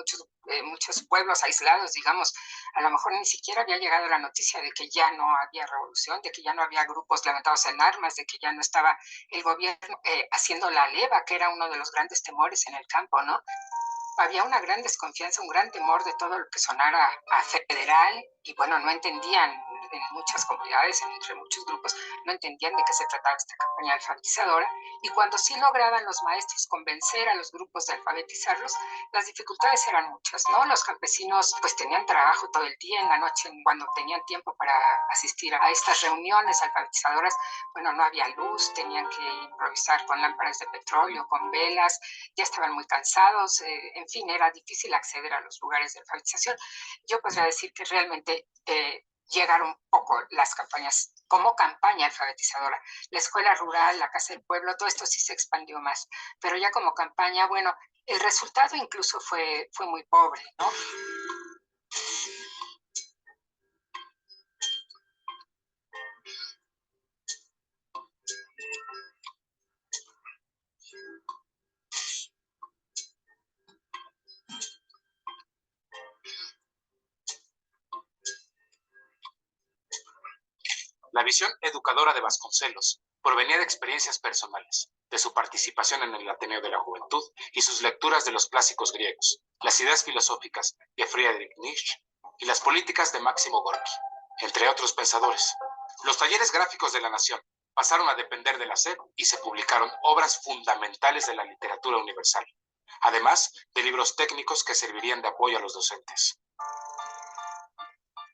muchos pueblos aislados, digamos, a lo mejor ni siquiera había llegado la noticia de que ya no había revolución, de que ya no había grupos levantados en armas, de que ya no estaba el gobierno haciendo la leva, que era uno de los grandes temores en el campo, ¿no? Había una gran desconfianza, un gran temor de todo lo que sonara a federal, y bueno, no entendían en muchas comunidades, entre muchos grupos, no entendían de qué se trataba esta campaña alfabetizadora, y cuando sí lograban los maestros convencer a los grupos de alfabetizarlos, las dificultades eran muchas, ¿no? Los campesinos pues tenían trabajo todo el día, en la noche, cuando tenían tiempo para asistir a estas reuniones alfabetizadoras, bueno, no había luz, tenían que improvisar con lámparas de petróleo, con velas, ya estaban muy cansados, en fin, era difícil acceder a los lugares de alfabetización. Yo podría decir que realmente llegaron poco las campañas, como campaña alfabetizadora. La escuela rural, la casa del pueblo, todo esto sí se expandió más, pero ya como campaña, bueno, el resultado incluso fue muy pobre, ¿no? La visión educadora de Vasconcelos provenía de experiencias personales, de su participación en el Ateneo de la Juventud y sus lecturas de los clásicos griegos, las ideas filosóficas de Friedrich Nietzsche y las políticas de Máximo Gorki, entre otros pensadores. Los talleres gráficos de la Nación pasaron a depender de la SEP y se publicaron obras fundamentales de la literatura universal, además de libros técnicos que servirían de apoyo a los docentes.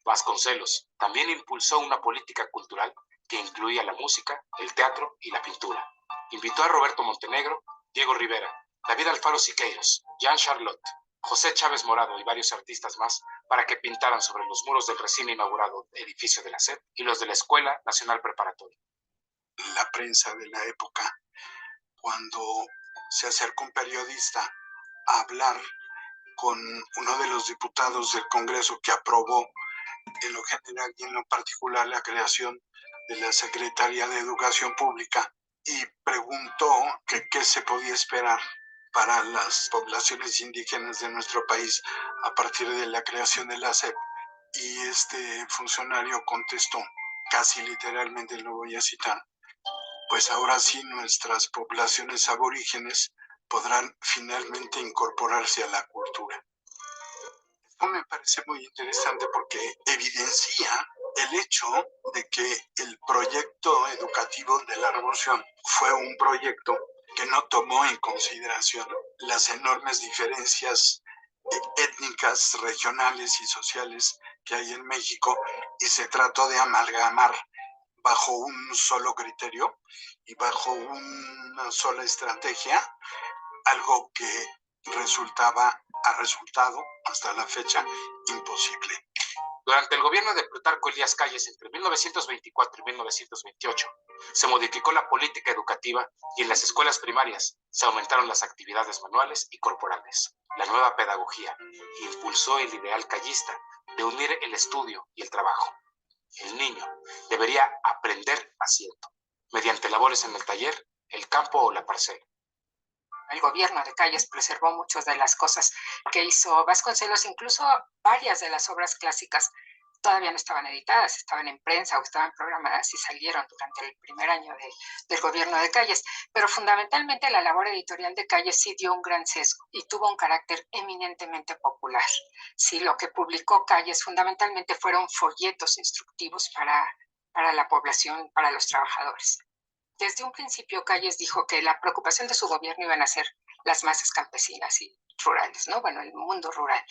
Vasconcelos también impulsó una política cultural que incluía la música, el teatro y la pintura. Invitó a Roberto Montenegro, Diego Rivera, David Alfaro Siqueiros, Jean Charlotte, José Chávez Morado y varios artistas más para que pintaran sobre los muros del recién inaugurado edificio de la SEP y los de la Escuela Nacional Preparatoria. La prensa de la época, cuando se acerca un periodista a hablar con uno de los diputados del Congreso que aprobó en lo general y en lo particular la creación de la Secretaría de Educación Pública, y preguntó que qué se podía esperar para las poblaciones indígenas de nuestro país a partir de la creación de la SEP, y este funcionario contestó, casi literalmente lo voy a citar: pues ahora sí nuestras poblaciones aborígenes podrán finalmente incorporarse a la cultura. Esto me parece muy interesante porque evidencia el hecho de que el proyecto educativo de la Revolución fue un proyecto que no tomó en consideración las enormes diferencias étnicas, regionales y sociales que hay en México, y se trató de amalgamar bajo un solo criterio y bajo una sola estrategia, algo que ha resultado hasta la fecha imposible. Durante el gobierno de Plutarco Elías Calles entre 1924 y 1928, se modificó la política educativa y en las escuelas primarias se aumentaron las actividades manuales y corporales. La nueva pedagogía impulsó el ideal callista de unir el estudio y el trabajo. El niño debería aprender haciendo, mediante labores en el taller, el campo o la parcela. El gobierno de Calles preservó muchas de las cosas que hizo Vasconcelos, incluso varias de las obras clásicas todavía no estaban editadas, estaban en prensa o estaban programadas y salieron durante el primer año del gobierno de Calles. Pero fundamentalmente la labor editorial de Calles sí dio un gran sesgo y tuvo un carácter eminentemente popular. Sí, lo que publicó Calles fundamentalmente fueron folletos instructivos para la población, para los trabajadores. Desde un principio, Calles dijo que la preocupación de su gobierno iban a ser las masas campesinas y rurales, ¿no? Bueno, el mundo rural.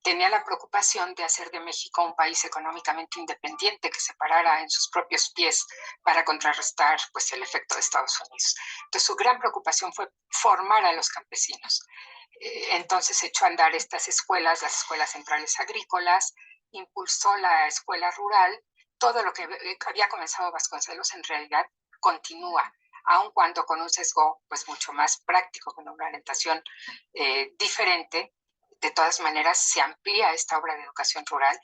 Tenía la preocupación de hacer de México un país económicamente independiente que se parara en sus propios pies para contrarrestar pues, el efecto de Estados Unidos. Entonces, su gran preocupación fue formar a los campesinos. Entonces, echó a andar estas escuelas, las escuelas centrales agrícolas, impulsó la escuela rural. Todo lo que había comenzado Vasconcelos en realidad continúa, aun cuando con un sesgo pues mucho más práctico, con una orientación diferente. De todas maneras, se amplía esta obra de educación rural.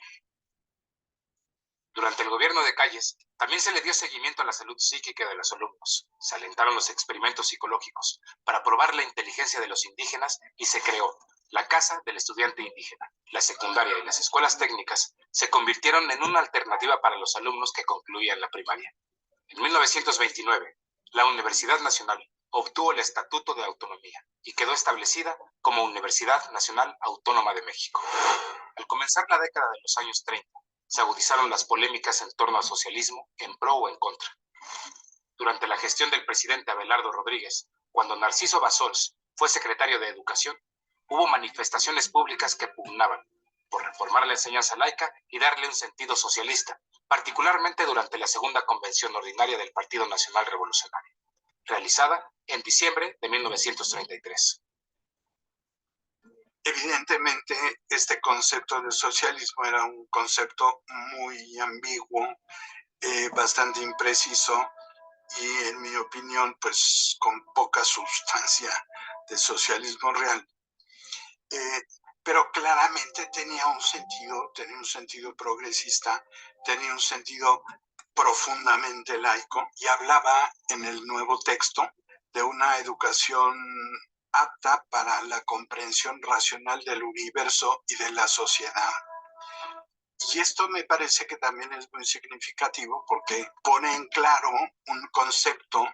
Durante el gobierno de Calles, también se le dio seguimiento a la salud psíquica de los alumnos. Se alentaron los experimentos psicológicos para probar la inteligencia de los indígenas y se creó la Casa del Estudiante Indígena. La secundaria y las escuelas técnicas se convirtieron en una alternativa para los alumnos que concluían la primaria. En 1929, la Universidad Nacional obtuvo el Estatuto de Autonomía y quedó establecida como Universidad Nacional Autónoma de México. Al comenzar la década de los años 30, se agudizaron las polémicas en torno al socialismo, en pro o en contra. Durante la gestión del presidente Abelardo Rodríguez, cuando Narciso Bassols fue secretario de Educación, hubo manifestaciones públicas que pugnaban por reformar la enseñanza laica y darle un sentido socialista, particularmente durante la segunda convención ordinaria del Partido Nacional Revolucionario, realizada en diciembre de 1933. Evidentemente, este concepto de socialismo era un concepto muy ambiguo, bastante impreciso y, en mi opinión, pues con poca sustancia de socialismo real. Pero claramente tenía un sentido progresista, tenía un sentido profundamente laico y hablaba en el nuevo texto de una educación apta para la comprensión racional del universo y de la sociedad. Y esto me parece que también es muy significativo porque pone en claro un concepto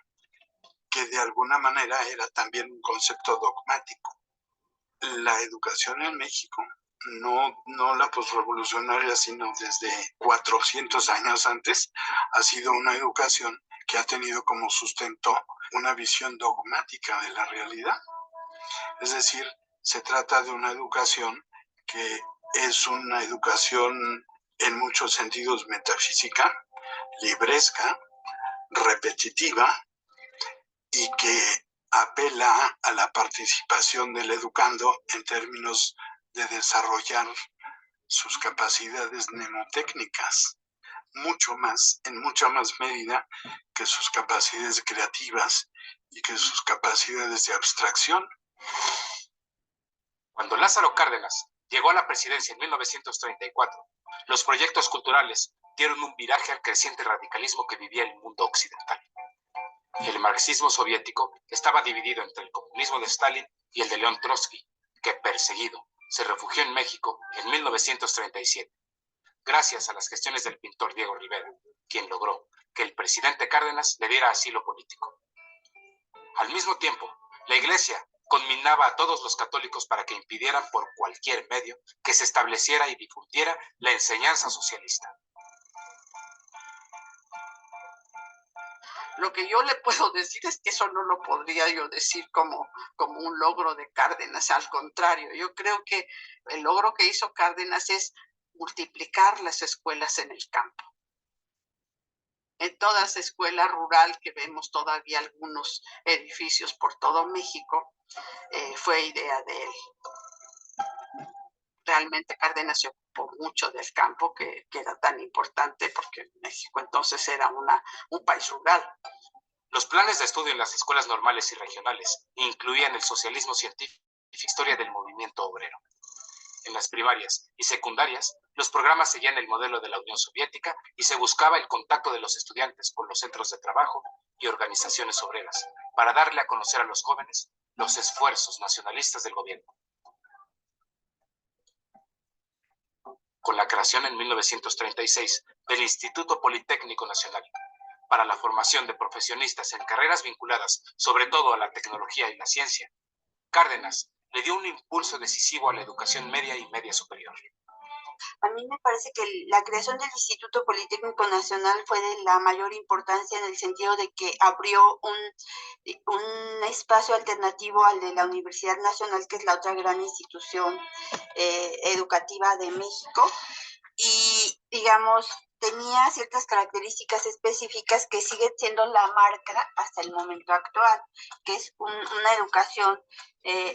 que de alguna manera era también un concepto dogmático. La educación en México, no la posrevolucionaria, sino desde 400 años antes, ha sido una educación que ha tenido como sustento una visión dogmática de la realidad. Es decir, se trata de una educación que es una educación en muchos sentidos metafísica, libresca, repetitiva y que apela a la participación del educando en términos de desarrollar sus capacidades mnemotécnicas, en mucha más medida que sus capacidades creativas y que sus capacidades de abstracción. Cuando Lázaro Cárdenas llegó a la presidencia en 1934, los proyectos culturales dieron un viraje al creciente radicalismo que vivía el mundo occidental. El marxismo soviético estaba dividido entre el comunismo de Stalin y el de León Trotsky, que, perseguido, se refugió en México en 1937, gracias a las gestiones del pintor Diego Rivera, quien logró que el presidente Cárdenas le diera asilo político. Al mismo tiempo, la Iglesia conminaba a todos los católicos para que impidieran por cualquier medio que se estableciera y difundiera la enseñanza socialista. Lo que yo le puedo decir es que eso no lo podría yo decir como un logro de Cárdenas. Al contrario, yo creo que el logro que hizo Cárdenas es multiplicar las escuelas en el campo. En toda esa escuela rural que vemos todavía algunos edificios por todo México, fue idea de él. Realmente Cárdenas se ocupó mucho del campo, que era tan importante porque México entonces era un país rural. Los planes de estudio en las escuelas normales y regionales incluían el socialismo científico y historia del movimiento obrero. En las primarias y secundarias, los programas seguían el modelo de la Unión Soviética y se buscaba el contacto de los estudiantes con los centros de trabajo y organizaciones obreras para darle a conocer a los jóvenes los esfuerzos nacionalistas del gobierno. Con la creación en 1936 del Instituto Politécnico Nacional para la formación de profesionistas en carreras vinculadas sobre todo a la tecnología y la ciencia, Cárdenas le dio un impulso decisivo a la educación media y media superior. A mí me parece que la creación del Instituto Politécnico Nacional fue de la mayor importancia en el sentido de que abrió un espacio alternativo al de la Universidad Nacional, que es la otra gran institución educativa de México, y digamos tenía ciertas características específicas que siguen siendo la marca hasta el momento actual, que es una educación,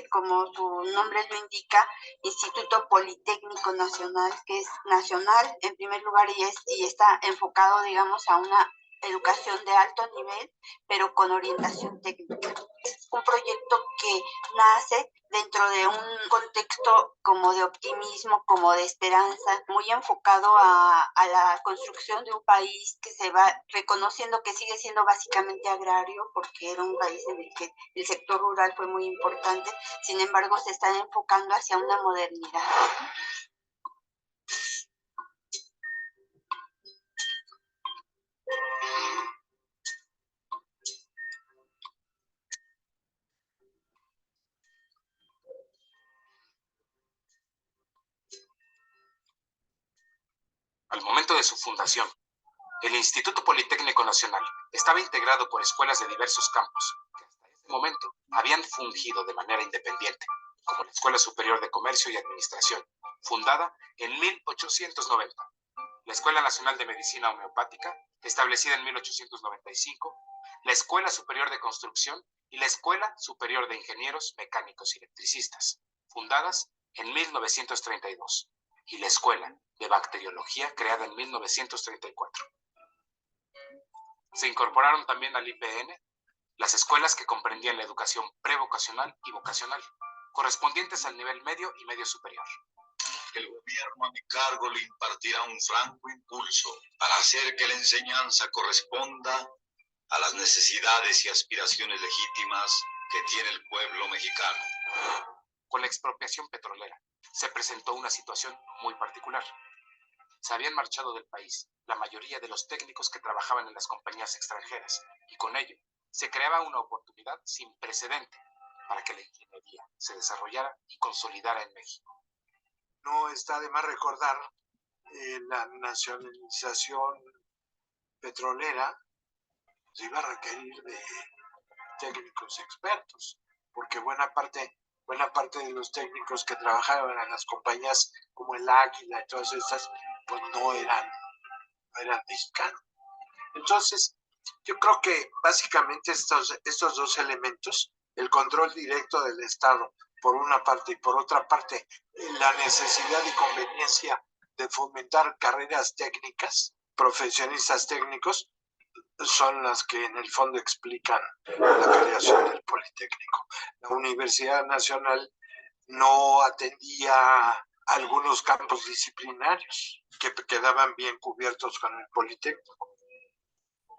como su nombre lo indica, Instituto Politécnico Nacional, que es nacional en primer lugar y está enfocado, digamos, a una educación de alto nivel, pero con orientación técnica. Es un proyecto que nace dentro de un contexto como de optimismo, como de esperanza, muy enfocado a la construcción de un país que se va reconociendo que sigue siendo básicamente agrario, porque era un país en el que el sector rural fue muy importante, sin embargo se están enfocando hacia una modernidad. Al momento de su fundación, el Instituto Politécnico Nacional estaba integrado por escuelas de diversos campos que hasta ese momento habían fungido de manera independiente, como la Escuela Superior de Comercio y Administración, fundada en 1890, la Escuela Nacional de Medicina Homeopática, establecida en 1895, la Escuela Superior de Construcción y la Escuela Superior de Ingenieros Mecánicos y Electricistas, fundadas en 1932, y la Escuela de Bacteriología, creada en 1934. Se incorporaron también al IPN las escuelas que comprendían la educación prevocacional y vocacional, correspondientes al nivel medio y medio superior. El gobierno a mi cargo le impartirá un franco impulso para hacer que la enseñanza corresponda a las necesidades y aspiraciones legítimas que tiene el pueblo mexicano. Con la expropiación petrolera se presentó una situación muy particular. Se habían marchado del país la mayoría de los técnicos que trabajaban en las compañías extranjeras y con ello se creaba una oportunidad sin precedente para que la ingeniería se desarrollara y consolidara en México. No está de más recordar la nacionalización petrolera pues iba a requerir de técnicos expertos, porque buena parte de los técnicos que trabajaban en las compañías como el Águila y todas estas, pues no eran mexicanos. Entonces, yo creo que básicamente estos dos elementos, el control directo del Estado por una parte y por otra parte la necesidad y conveniencia de fomentar carreras técnicas, profesionistas técnicos, son las que en el fondo explican la creación del Politécnico. La Universidad Nacional no atendía algunos campos disciplinarios que quedaban bien cubiertos con el Politécnico.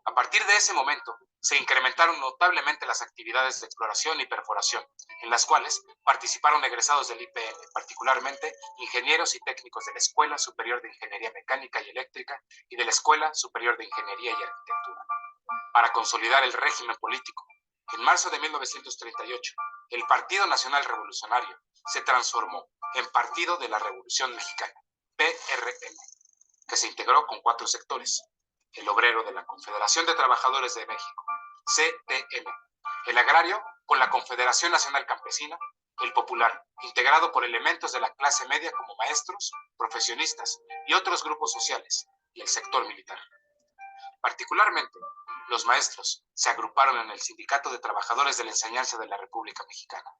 A partir de ese momento, se incrementaron notablemente las actividades de exploración y perforación, en las cuales participaron egresados del IPN, particularmente ingenieros y técnicos de la Escuela Superior de Ingeniería Mecánica y Eléctrica y de la Escuela Superior de Ingeniería y Arquitectura. Para consolidar el régimen político, en marzo de 1938, el Partido Nacional Revolucionario se transformó en Partido de la Revolución Mexicana, PRM, que se integró con 4 sectores: el obrero de la Confederación de Trabajadores de México, CTM, el agrario con la Confederación Nacional Campesina, el popular, integrado por elementos de la clase media como maestros, profesionistas y otros grupos sociales, y el sector militar. Particularmente, los maestros se agruparon en el Sindicato de Trabajadores de la Enseñanza de la República Mexicana.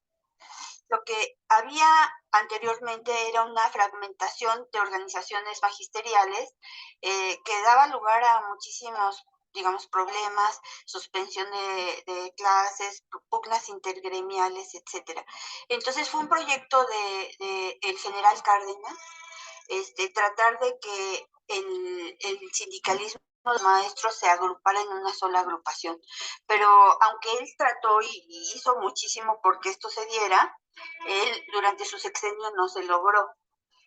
Lo que había anteriormente era una fragmentación de organizaciones magisteriales que daba lugar a muchísimos digamos, problemas, suspensión de clases, pugnas intergremiales, etcétera. Entonces fue un proyecto de el general Cárdenas, tratar de que el sindicalismo de maestros se agrupara en una sola agrupación. Pero aunque él trató y hizo muchísimo porque esto se diera, él durante su sexenio no se logró.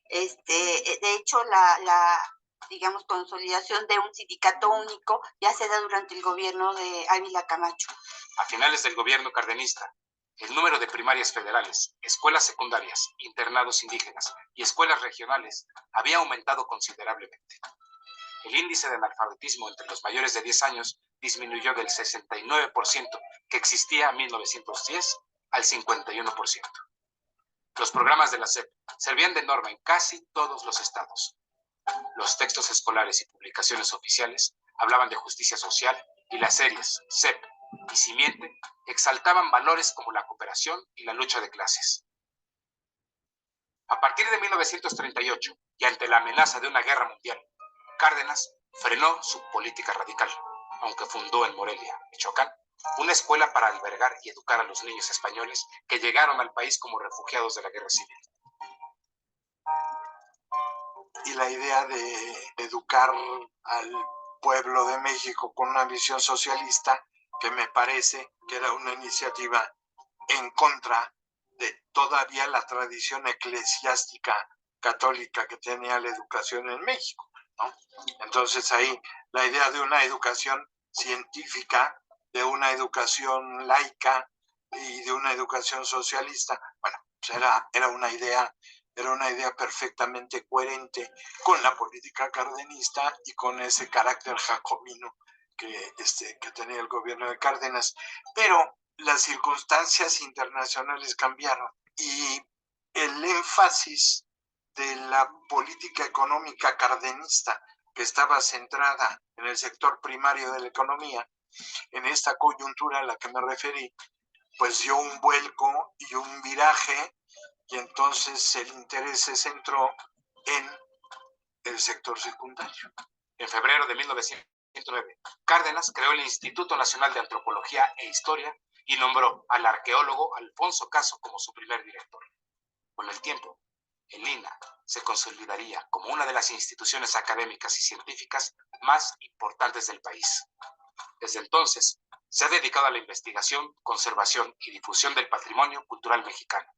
De hecho, digamos, consolidación de un sindicato único ya se da durante el gobierno de Ávila Camacho. A finales del gobierno cardenista, el número de primarias federales, escuelas secundarias, internados indígenas y escuelas regionales había aumentado considerablemente. El índice de analfabetismo entre los mayores de 10 años disminuyó del 69% que existía en 1910 al 51%. Los programas de la SEP servían de norma en casi todos los estados. Los textos escolares y publicaciones oficiales hablaban de justicia social y las series SEP y Simiente exaltaban valores como la cooperación y la lucha de clases. A partir de 1938, y ante la amenaza de una guerra mundial, Cárdenas frenó su política radical, aunque fundó en Morelia, Michoacán, una escuela para albergar y educar a los niños españoles que llegaron al país como refugiados de la guerra civil. Y la idea de educar al pueblo de México con una visión socialista, que me parece que era una iniciativa en contra de todavía la tradición eclesiástica católica que tenía la educación en México, ¿no? Entonces ahí la idea de una educación científica, de una educación laica y de una educación socialista, bueno, pues era una idea perfectamente coherente con la política cardenista y con ese carácter jacobino que tenía el gobierno de Cárdenas. Pero las circunstancias internacionales cambiaron y el énfasis de la política económica cardenista, que estaba centrada en el sector primario de la economía, en esta coyuntura a la que me referí, pues dio un vuelco y un viraje, y entonces el interés se centró en el sector secundario. En febrero de 1909, Cárdenas creó el Instituto Nacional de Antropología e Historia y nombró al arqueólogo Alfonso Caso como su primer director. Con el tiempo, el INAH se consolidaría como una de las instituciones académicas y científicas más importantes del país. Desde entonces, se ha dedicado a la investigación, conservación y difusión del patrimonio cultural mexicano.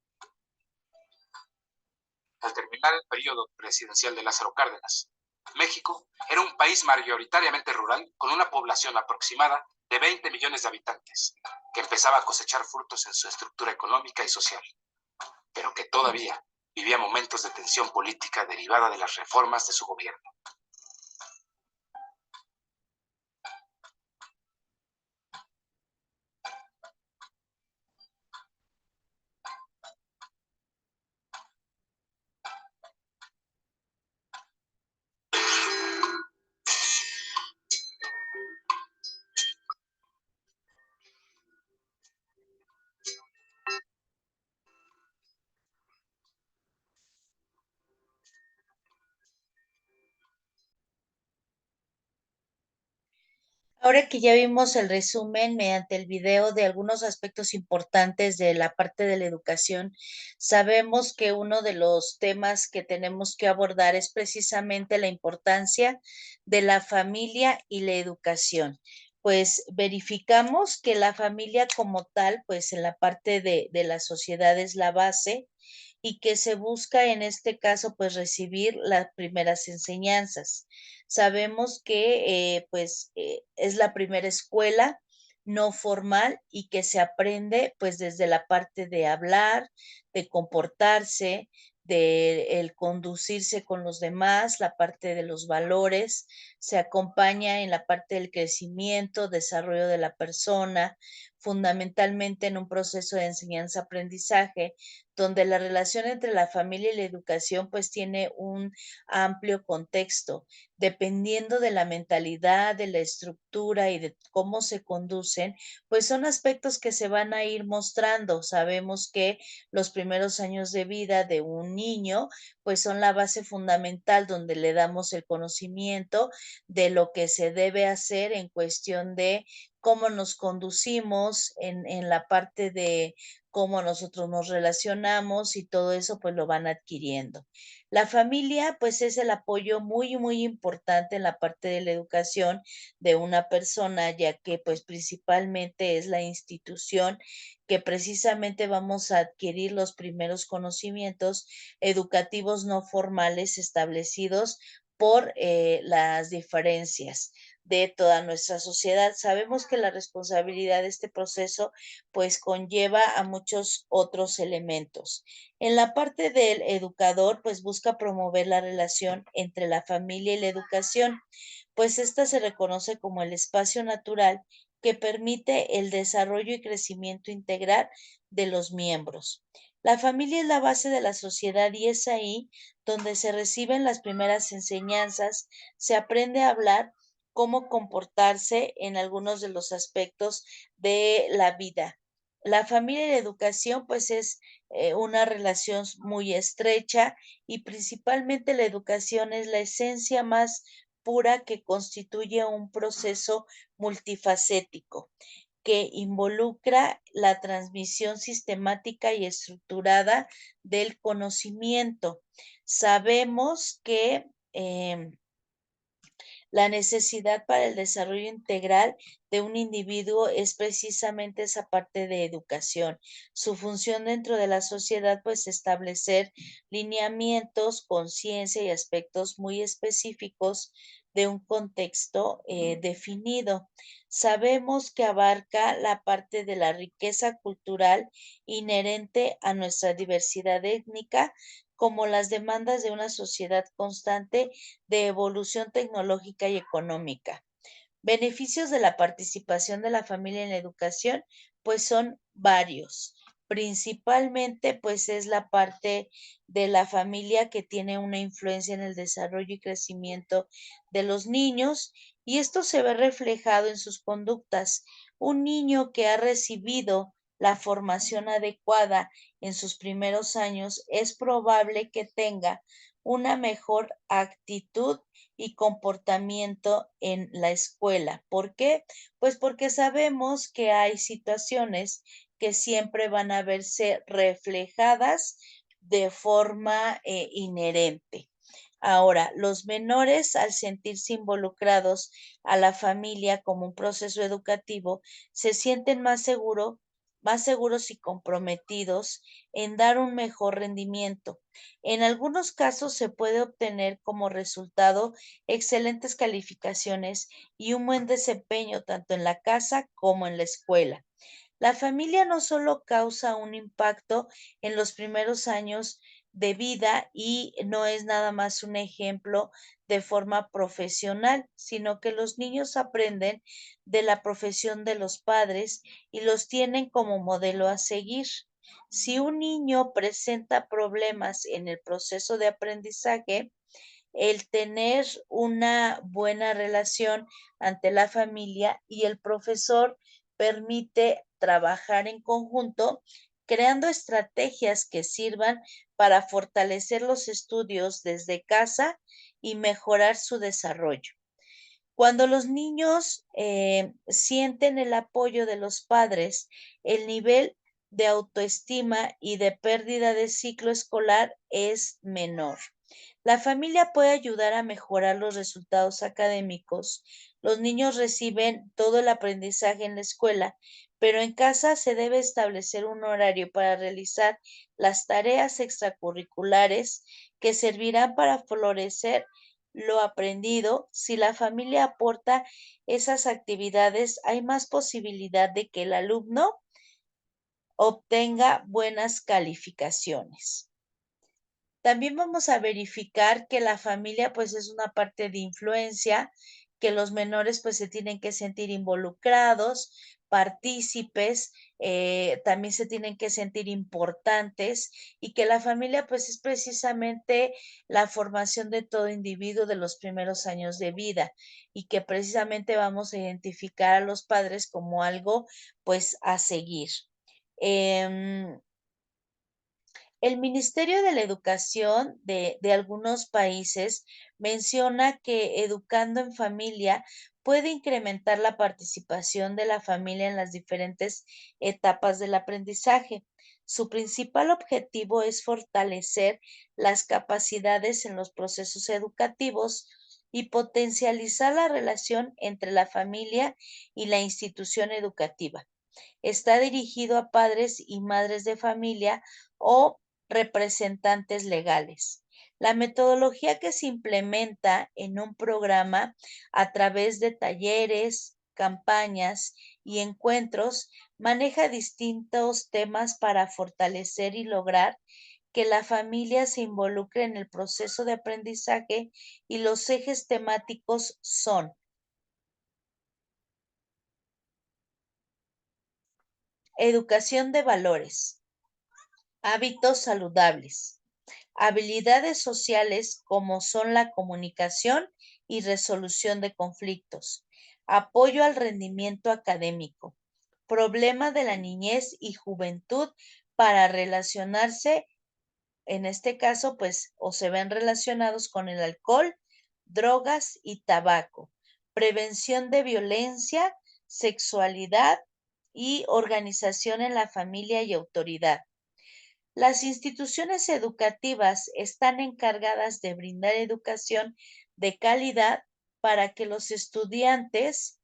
Al terminar el periodo presidencial de Lázaro Cárdenas, México era un país mayoritariamente rural con una población aproximada de 20 millones de habitantes, que empezaba a cosechar frutos en su estructura económica y social, pero que todavía vivía momentos de tensión política derivada de las reformas de su gobierno. Ahora que ya vimos el resumen mediante el video de algunos aspectos importantes de la parte de la educación, sabemos que uno de los temas que tenemos que abordar es precisamente la importancia de la familia y la educación. Pues verificamos que la familia como tal, pues en la parte de la sociedad es la base y que se busca en este caso pues recibir las primeras enseñanzas. Sabemos que es la primera escuela no formal y que se aprende pues desde la parte de hablar, de comportarse, de el conducirse con los demás, la parte de los valores, se acompaña en la parte del crecimiento, desarrollo de la persona, fundamentalmente en un proceso de enseñanza-aprendizaje, donde la relación entre la familia y la educación pues tiene un amplio contexto, dependiendo de la mentalidad, de la estructura y de cómo se conducen, pues son aspectos que se van a ir mostrando. Sabemos que los primeros años de vida de un niño pues son la base fundamental donde le damos el conocimiento de lo que se debe hacer en cuestión de cómo nos conducimos en la parte de cómo nosotros nos relacionamos y todo eso pues lo van adquiriendo. La familia pues es el apoyo muy, muy importante en la parte de la educación de una persona, ya que pues principalmente es la institución que precisamente vamos a adquirir los primeros conocimientos educativos no formales establecidos por las diferencias de toda nuestra sociedad. Sabemos que la responsabilidad de este proceso pues conlleva a muchos otros elementos. En la parte del educador pues busca promover la relación entre la familia y la educación, pues esta se reconoce como el espacio natural que permite el desarrollo y crecimiento integral de los miembros. La familia es la base de la sociedad y es ahí donde se reciben las primeras enseñanzas, se aprende a hablar, cómo comportarse en algunos de los aspectos de la vida. La familia y la educación pues es una relación muy estrecha y principalmente la educación es la esencia más pura que constituye un proceso multifacético que involucra la transmisión sistemática y estructurada del conocimiento. Sabemos que la necesidad para el desarrollo integral de un individuo es precisamente esa parte de educación. Su función dentro de la sociedad, pues, establecer lineamientos, conciencia y aspectos muy específicos de un contexto definido. Sabemos que abarca la parte de la riqueza cultural inherente a nuestra diversidad étnica, como las demandas de una sociedad constante de evolución tecnológica y económica. Beneficios de la participación de la familia en la educación, pues son varios. Principalmente, pues es la parte de la familia que tiene una influencia en el desarrollo y crecimiento de los niños y esto se ve reflejado en sus conductas. Un niño que ha recibido la formación adecuada en sus primeros años es probable que tenga una mejor actitud y comportamiento en la escuela. ¿Por qué? Pues porque sabemos que hay situaciones que siempre van a verse reflejadas de forma inherente. Ahora, los menores, al sentirse involucrados a la familia como un proceso educativo, se sienten más seguros y comprometidos en dar un mejor rendimiento. En algunos casos se puede obtener como resultado excelentes calificaciones y un buen desempeño tanto en la casa como en la escuela. La familia no solo causa un impacto en los primeros años de vida y no es nada más un ejemplo de forma profesional, sino que los niños aprenden de la profesión de los padres y los tienen como modelo a seguir. Si un niño presenta problemas en el proceso de aprendizaje, el tener una buena relación ante la familia y el profesor permite trabajar en conjunto, creando estrategias que sirvan para fortalecer los estudios desde casa y mejorar su desarrollo. Cuando los niños sienten el apoyo de los padres, el nivel de autoestima y de pérdida de ciclo escolar es menor. La familia puede ayudar a mejorar los resultados académicos. Los niños reciben todo el aprendizaje en la escuela, pero en casa se debe establecer un horario para realizar las tareas extracurriculares que servirán para florecer lo aprendido. Si la familia aporta esas actividades, hay más posibilidad de que el alumno obtenga buenas calificaciones. También vamos a verificar que la familia pues es una parte de influencia, que los menores pues se tienen que sentir involucrados, partícipes, también se tienen que sentir importantes y que la familia pues es precisamente la formación de todo individuo de los primeros años de vida y que precisamente vamos a identificar a los padres como algo pues a seguir. El Ministerio de la Educación de algunos países menciona que educando en familia puede incrementar la participación de la familia en las diferentes etapas del aprendizaje. Su principal objetivo es fortalecer las capacidades en los procesos educativos y potencializar la relación entre la familia y la institución educativa. Está dirigido a padres y madres de familia o representantes legales. La metodología que se implementa en un programa a través de talleres, campañas y encuentros maneja distintos temas para fortalecer y lograr que la familia se involucre en el proceso de aprendizaje y los ejes temáticos son educación de valores, hábitos saludables, habilidades sociales como son la comunicación y resolución de conflictos, apoyo al rendimiento académico, problema de la niñez y juventud para relacionarse, en este caso, pues, o se ven relacionados con el alcohol, drogas y tabaco, prevención de violencia, sexualidad y organización en la familia y autoridad. Las instituciones educativas están encargadas de brindar educación de calidad para que los estudiantes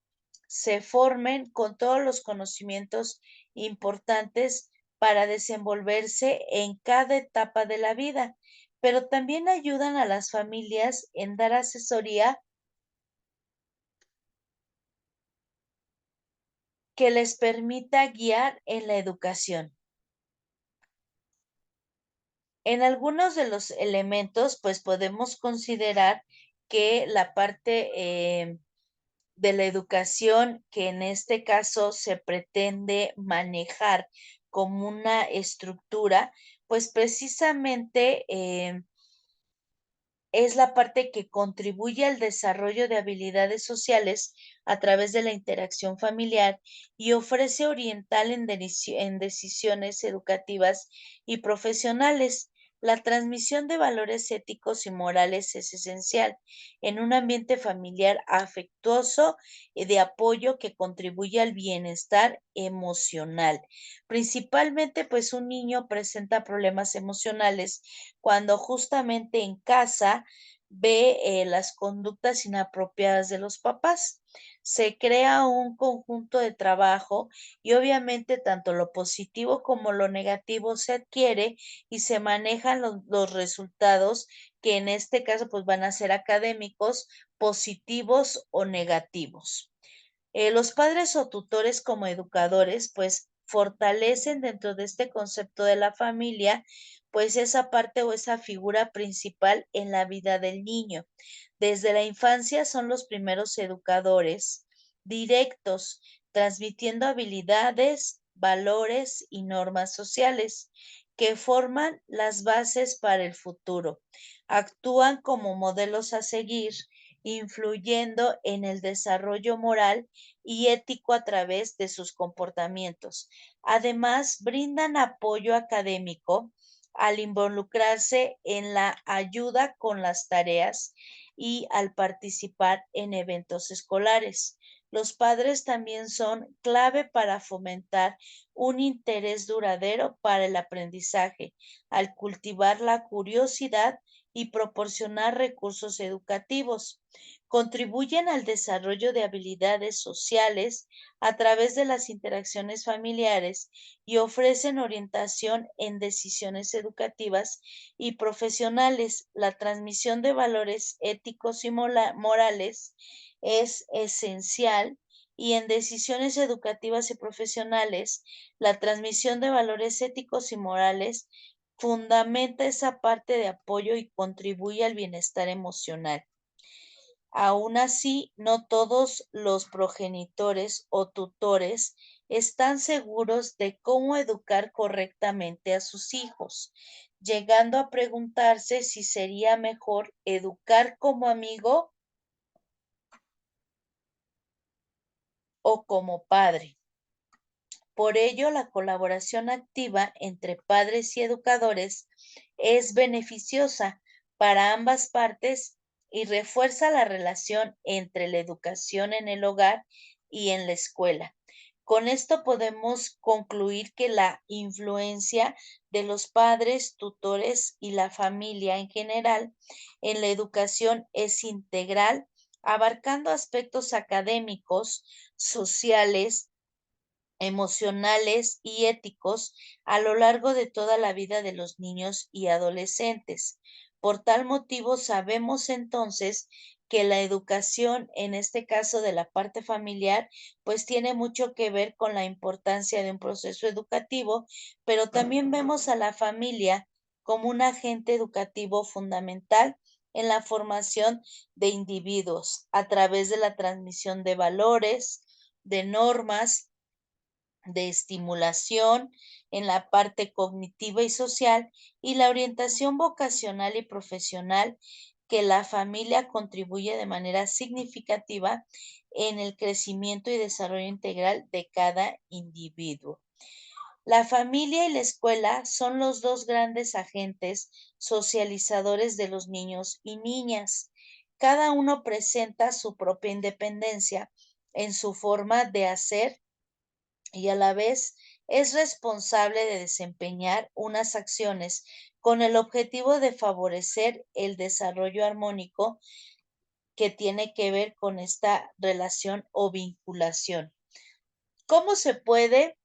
se formen con todos los conocimientos importantes para desenvolverse en cada etapa de la vida, pero también ayudan a las familias en dar asesoría que les permita guiar en la educación. En algunos de los elementos, pues podemos considerar que la parte de la educación que en este caso se pretende manejar como una estructura, pues precisamente es la parte que contribuye al desarrollo de habilidades sociales a través de la interacción familiar y ofrece oriental en decisiones educativas y profesionales. La transmisión de valores éticos y morales es esencial en un ambiente familiar afectuoso y de apoyo que contribuye al bienestar emocional. Principalmente, pues un niño presenta problemas emocionales cuando justamente en casa ve las conductas inapropiadas de los papás. Se crea un conjunto de trabajo y obviamente tanto lo positivo como lo negativo se adquiere y se manejan los resultados que en este caso pues van a ser académicos, positivos o negativos. Los padres o tutores como educadores, pues fortalecen dentro de este concepto de la familia, pues esa parte o esa figura principal en la vida del niño. Desde la infancia son los primeros educadores directos, transmitiendo habilidades, valores y normas sociales que forman las bases para el futuro. Actúan como modelos a seguir, influyendo en el desarrollo moral y ético a través de sus comportamientos. Además, brindan apoyo académico al involucrarse en la ayuda con las tareas y al participar en eventos escolares. Los padres también son clave para fomentar un interés duradero para el aprendizaje, al cultivar la curiosidad y proporcionar recursos educativos. Contribuyen al desarrollo de habilidades sociales a través de las interacciones familiares y ofrecen orientación en decisiones educativas y profesionales. La transmisión de valores éticos y morales es esencial y en decisiones educativas y profesionales, la transmisión de valores éticos y morales fundamenta esa parte de apoyo y contribuye al bienestar emocional. Aún así, no todos los progenitores o tutores están seguros de cómo educar correctamente a sus hijos, llegando a preguntarse si sería mejor educar como amigo o como padre. Por ello, la colaboración activa entre padres y educadores es beneficiosa para ambas partes y refuerza la relación entre la educación en el hogar y en la escuela. Con esto podemos concluir que la influencia de los padres, tutores y la familia en general en la educación es integral, abarcando aspectos académicos, sociales, emocionales y éticos a lo largo de toda la vida de los niños y adolescentes. Por tal motivo, sabemos entonces que la educación, en este caso de la parte familiar, pues tiene mucho que ver con la importancia de un proceso educativo, pero también vemos a la familia como un agente educativo fundamental en la formación de individuos a través de la transmisión de valores, de normas, de estimulación en la parte cognitiva y social y la orientación vocacional y profesional que la familia contribuye de manera significativa en el crecimiento y desarrollo integral de cada individuo. La familia y la escuela son los dos grandes agentes socializadores de los niños y niñas. Cada uno presenta su propia independencia en su forma de hacer y a la vez es responsable de desempeñar unas acciones con el objetivo de favorecer el desarrollo armónico que tiene que ver con esta relación o vinculación. ¿Cómo se puede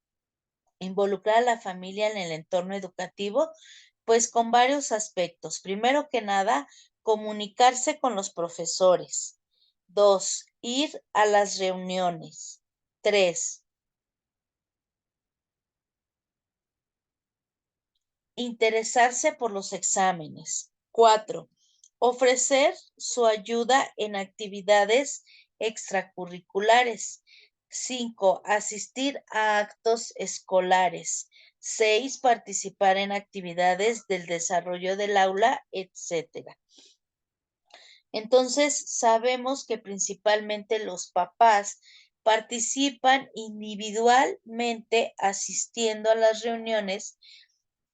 involucrar a la familia en el entorno educativo? Pues con varios aspectos. Primero que nada, comunicarse con los profesores. 2, ir a las reuniones. 3, interesarse por los exámenes. 4, ofrecer su ayuda en actividades extracurriculares. 5, asistir a actos escolares. 6, participar en actividades del desarrollo del aula, etcétera. Entonces, sabemos que principalmente los papás participan individualmente asistiendo a las reuniones,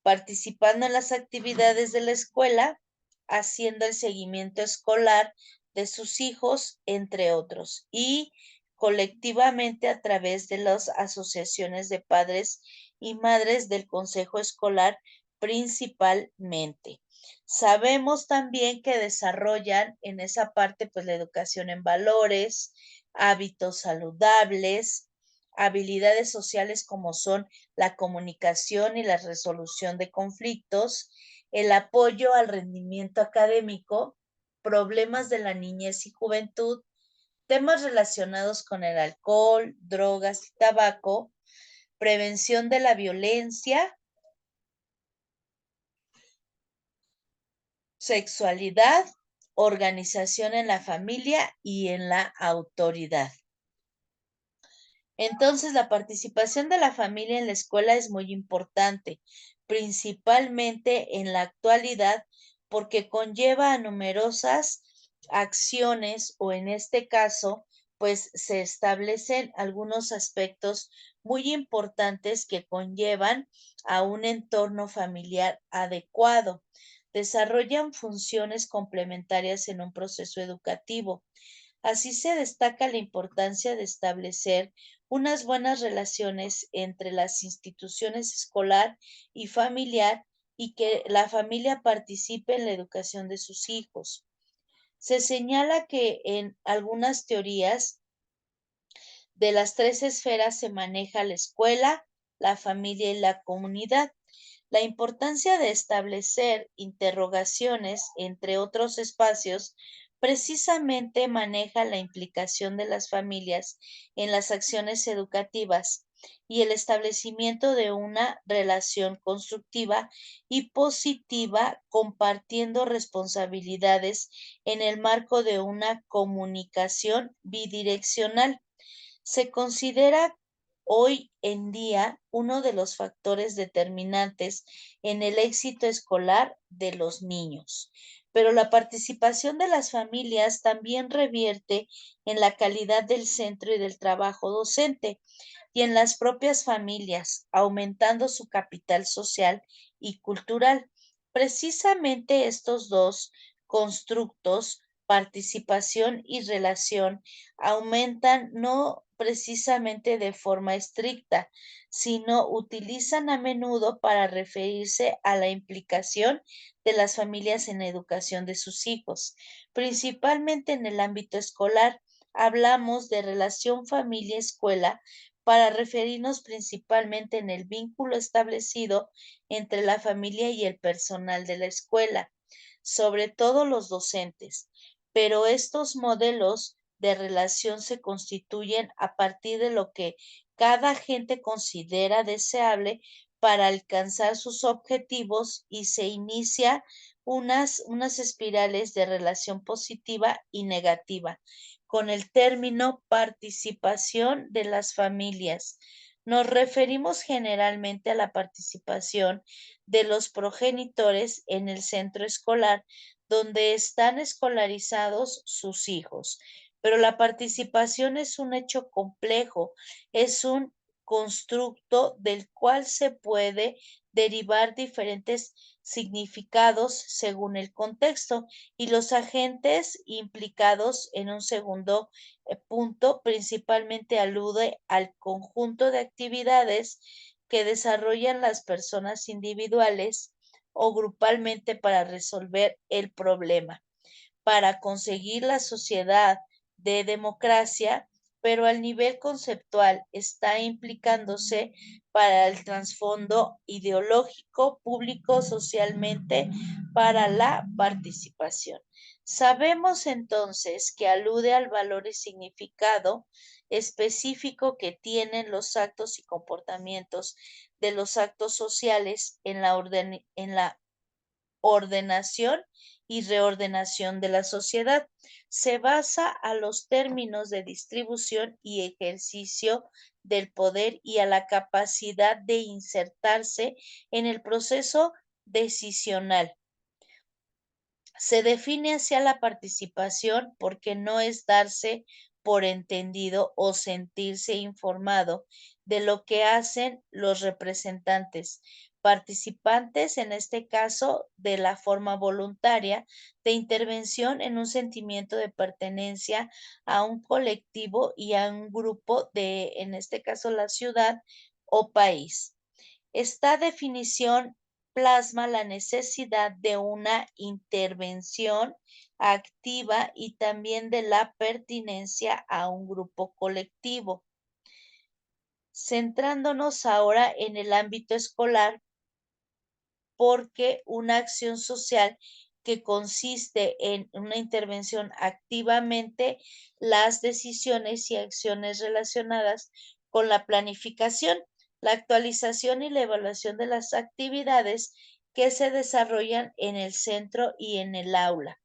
participando en las actividades de la escuela, haciendo el seguimiento escolar de sus hijos, entre otros, y colectivamente a través de las asociaciones de padres y madres del consejo escolar principalmente. Sabemos también que desarrollan en esa parte pues la educación en valores, hábitos saludables, habilidades sociales como son la comunicación y la resolución de conflictos, el apoyo al rendimiento académico, problemas de la niñez y juventud, temas relacionados con el alcohol, drogas y tabaco, prevención de la violencia, sexualidad, organización en la familia y en la autoridad. Entonces, la participación de la familia en la escuela es muy importante, principalmente en la actualidad, porque conlleva a numerosas acciones o en este caso, pues se establecen algunos aspectos muy importantes que conllevan a un entorno familiar adecuado. Desarrollan funciones complementarias en un proceso educativo. Así se destaca la importancia de establecer unas buenas relaciones entre las instituciones escolar y familiar y que la familia participe en la educación de sus hijos. Se señala que en algunas teorías de las tres esferas se maneja la escuela, la familia y la comunidad. La importancia de establecer interrogaciones entre otros espacios precisamente maneja la implicación de las familias en las acciones educativas y el establecimiento de una relación constructiva y positiva compartiendo responsabilidades en el marco de una comunicación bidireccional. Se considera hoy en día uno de los factores determinantes en el éxito escolar de los niños. Pero la participación de las familias también revierte en la calidad del centro y del trabajo docente y en las propias familias, aumentando su capital social y cultural. Precisamente estos dos constructos, participación y relación, aumentan no precisamente de forma estricta, sino utilizan a menudo para referirse a la implicación de las familias en la educación de sus hijos, principalmente en el ámbito escolar. Hablamos de relación familia-escuela para referirnos principalmente en el vínculo establecido entre la familia y el personal de la escuela, sobre todo los docentes. Pero estos modelos de relación se constituyen a partir de lo que cada agente considera deseable para alcanzar sus objetivos y se inicia unas espirales de relación positiva y negativa con el término participación de las familias. Nos referimos generalmente a la participación de los progenitores en el centro escolar donde están escolarizados sus hijos. Pero la participación es un hecho complejo, es un constructo del cual se puede derivar diferentes significados según el contexto y los agentes implicados en un segundo punto principalmente alude al conjunto de actividades que desarrollan las personas individuales o grupalmente para resolver el problema, para conseguir la sociedad de democracia, pero al nivel conceptual está implicándose para el trasfondo ideológico, público, socialmente, para la participación. Sabemos entonces que alude al valor y significado específico que tienen los actos y comportamientos de los actos sociales en la ordenación y reordenación de la sociedad. Se basa a los términos de distribución y ejercicio del poder y a la capacidad de insertarse en el proceso decisional. Se define hacia la participación porque no es darse por entendido o sentirse informado de lo que hacen los representantes, participantes, en este caso, de la forma voluntaria de intervención en un sentimiento de pertenencia a un colectivo y a un grupo de, en este caso, la ciudad o país. Esta definición plasma la necesidad de una intervención activa y también de la pertinencia a un grupo colectivo. Centrándonos ahora en el ámbito escolar, porque una acción social que consiste en una intervención activamente las decisiones y acciones relacionadas con la planificación, la actualización y la evaluación de las actividades que se desarrollan en el centro y en el aula.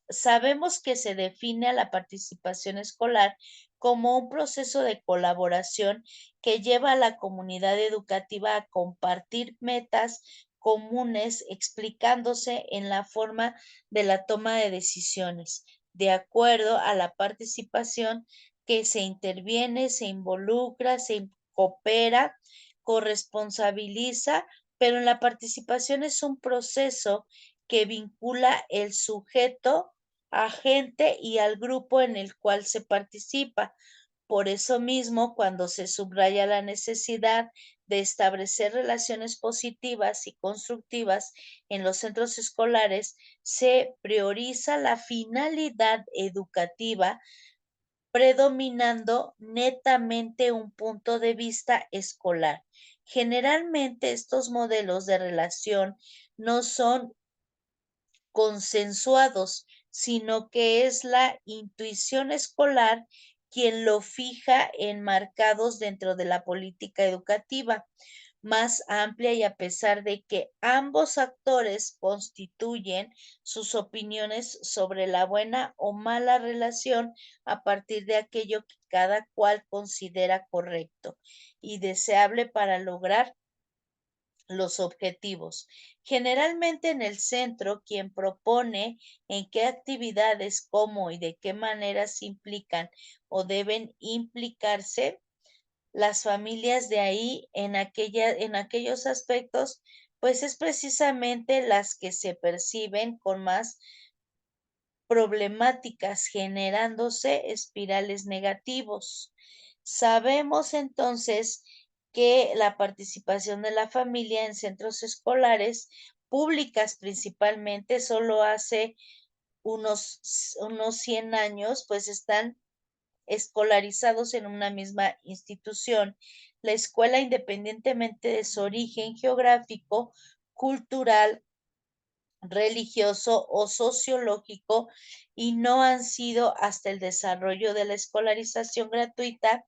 Sabemos que se define a la participación escolar como un proceso de colaboración que lleva a la comunidad educativa a compartir metas comunes explicándose en la forma de la toma de decisiones, de acuerdo a la participación que se interviene, se involucra, se coopera, corresponsabiliza, pero en la participación es un proceso que vincula el sujeto agente y al grupo en el cual se participa. Por eso mismo, cuando se subraya la necesidad de establecer relaciones positivas y constructivas en los centros escolares, se prioriza la finalidad educativa, predominando netamente un punto de vista escolar. Generalmente estos modelos de relación no son consensuados, sino que es la intuición escolar quien lo fija enmarcados dentro de la política educativa. más amplia y a pesar de que ambos actores constituyen sus opiniones sobre la buena o mala relación a partir de aquello que cada cual considera correcto y deseable para lograr los objetivos. Generalmente en el centro, quien propone en qué actividades, cómo y de qué manera se implican o deben implicarse las familias de ahí en aquellos aspectos, pues es precisamente las que se perciben con más problemáticas, generándose espirales negativos. Sabemos entonces que la participación de la familia en centros escolares públicas principalmente solo hace unos 100 años, pues están escolarizados en una misma institución. La escuela, independientemente de su origen geográfico, cultural, religioso o sociológico, y no han sido hasta el desarrollo de la escolarización gratuita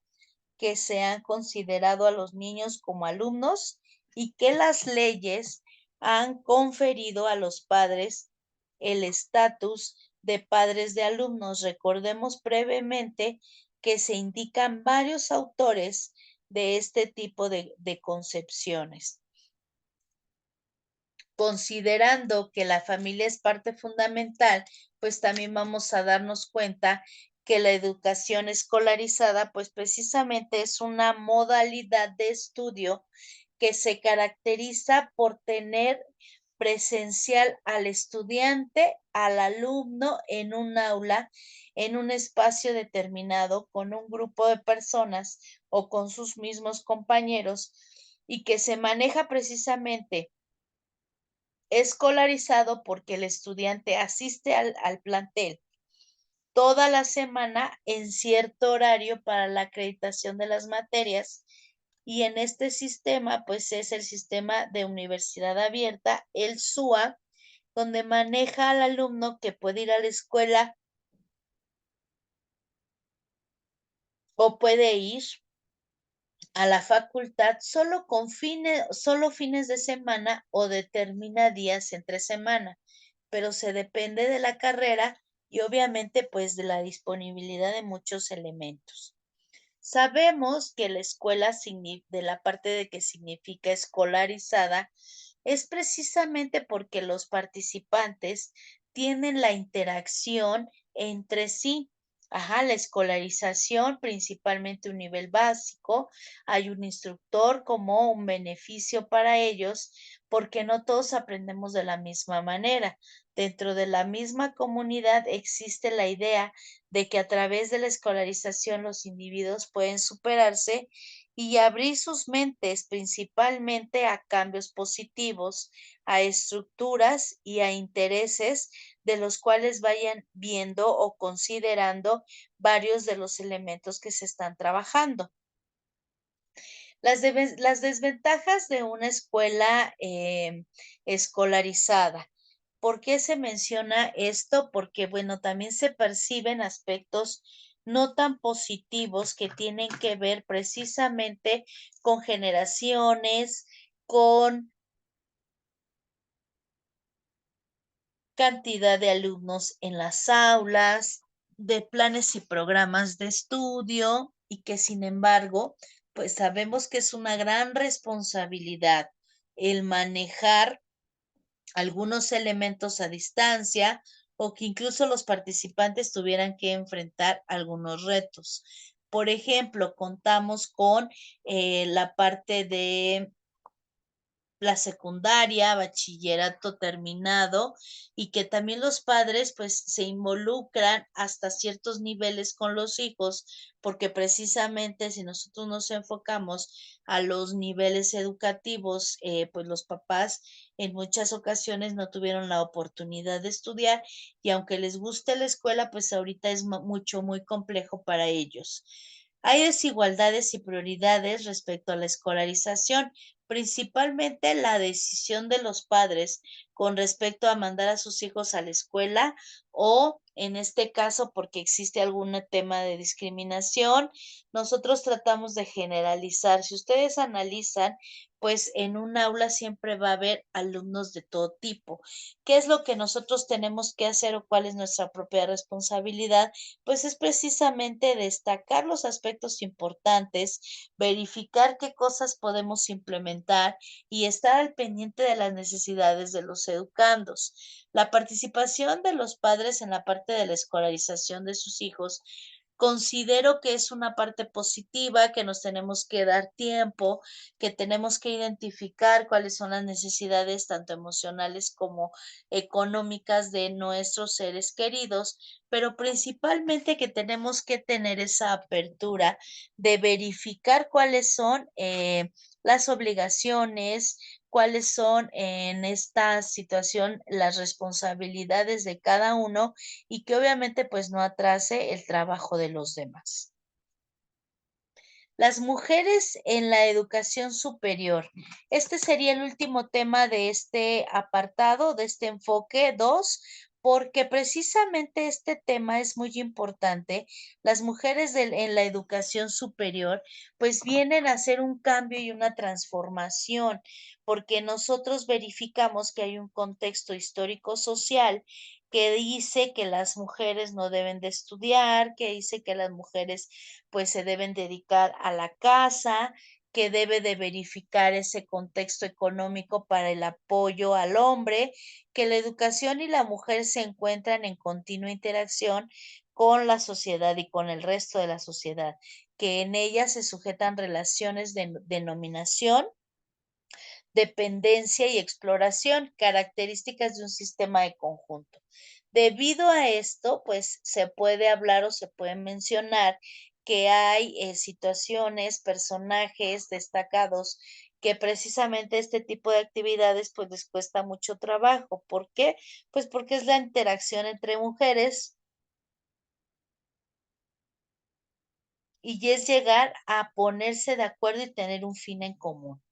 que se han considerado a los niños como alumnos y que las leyes han conferido a los padres el estatus de padres de alumnos. Recordemos brevemente que se indican varios autores de este tipo de concepciones. Considerando que la familia es parte fundamental, pues también vamos a darnos cuenta que la educación escolarizada, pues precisamente es una modalidad de estudio que se caracteriza por tener presencial al estudiante, al alumno en un aula, en un espacio determinado, con un grupo de personas o con sus mismos compañeros, y que se maneja precisamente escolarizado porque el estudiante asiste al plantel toda la semana en cierto horario para la acreditación de las materias, y en este sistema pues es el sistema de universidad abierta, el SUA, donde maneja al alumno que puede ir a la escuela o puede ir a la facultad solo fines de semana o determina días entre semana, pero se depende de la carrera y obviamente pues de la disponibilidad de muchos elementos. Sabemos que la escuela, de la parte de que significa escolarizada, es precisamente porque los participantes tienen la interacción entre sí. Ajá, la escolarización, principalmente un nivel básico, hay un instructor como un beneficio para ellos, porque no todos aprendemos de la misma manera. Dentro de la misma comunidad existe la idea de que a través de la escolarización los individuos pueden superarse y abrir sus mentes principalmente a cambios positivos, a estructuras y a intereses de los cuales vayan viendo o considerando varios de los elementos que se están trabajando. Las desventajas de una escuela escolarizada. ¿Por qué se menciona esto? Porque, bueno, también se perciben aspectos no tan positivos que tienen que ver precisamente con generaciones, con cantidad de alumnos en las aulas, de planes y programas de estudio, y que sin embargo, pues sabemos que es una gran responsabilidad el manejar algunos elementos a distancia o que incluso los participantes tuvieran que enfrentar algunos retos. Por ejemplo, contamos con la parte de la secundaria, bachillerato terminado, y que también los padres pues se involucran hasta ciertos niveles con los hijos, porque precisamente si nosotros nos enfocamos a los niveles educativos, pues los papás en muchas ocasiones no tuvieron la oportunidad de estudiar, y aunque les guste la escuela, pues ahorita es muy complejo para ellos. Hay desigualdades y prioridades respecto a la escolarización, principalmente la decisión de los padres con respecto a mandar a sus hijos a la escuela, o en este caso porque existe algún tema de discriminación. Nosotros tratamos de generalizar. Si ustedes analizan, pues en un aula siempre va a haber alumnos de todo tipo. ¿Qué es lo que nosotros tenemos que hacer o cuál es nuestra propia responsabilidad? Pues es precisamente destacar los aspectos importantes, verificar qué cosas podemos implementar y estar al pendiente de las necesidades de los educandos. La participación de los padres en la parte de la escolarización de sus hijos considero que es una parte positiva, que nos tenemos que dar tiempo, que tenemos que identificar cuáles son las necesidades tanto emocionales como económicas de nuestros seres queridos, pero principalmente que tenemos que tener esa apertura de verificar cuáles son las obligaciones, cuáles son en esta situación las responsabilidades de cada uno y que obviamente pues no atrase el trabajo de los demás. Las mujeres en la educación superior. Este sería el último tema de este apartado, de este enfoque 2, porque precisamente este tema es muy importante. Las mujeres en la educación superior, pues vienen a hacer un cambio y una transformación, porque nosotros verificamos que hay un contexto histórico-social que dice que las mujeres no deben de estudiar, que dice que las mujeres pues se deben dedicar a la casa, que debe de verificar ese contexto económico para el apoyo al hombre, que la educación y la mujer se encuentran en continua interacción con la sociedad y con el resto de la sociedad, que en ella se sujetan relaciones de denominación, dependencia y exploración, características de un sistema de conjunto. Debido a esto, pues se puede hablar o se puede mencionar que hay situaciones, personajes destacados que precisamente este tipo de actividades pues les cuesta mucho trabajo. ¿Por qué? Pues porque es la interacción entre mujeres y es llegar a ponerse de acuerdo y tener un fin en común.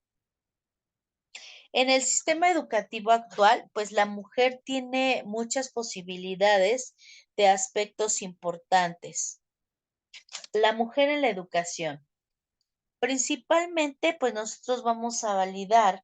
En el sistema educativo actual, pues la mujer tiene muchas posibilidades de aspectos importantes. La mujer en la educación. Principalmente, pues nosotros vamos a validar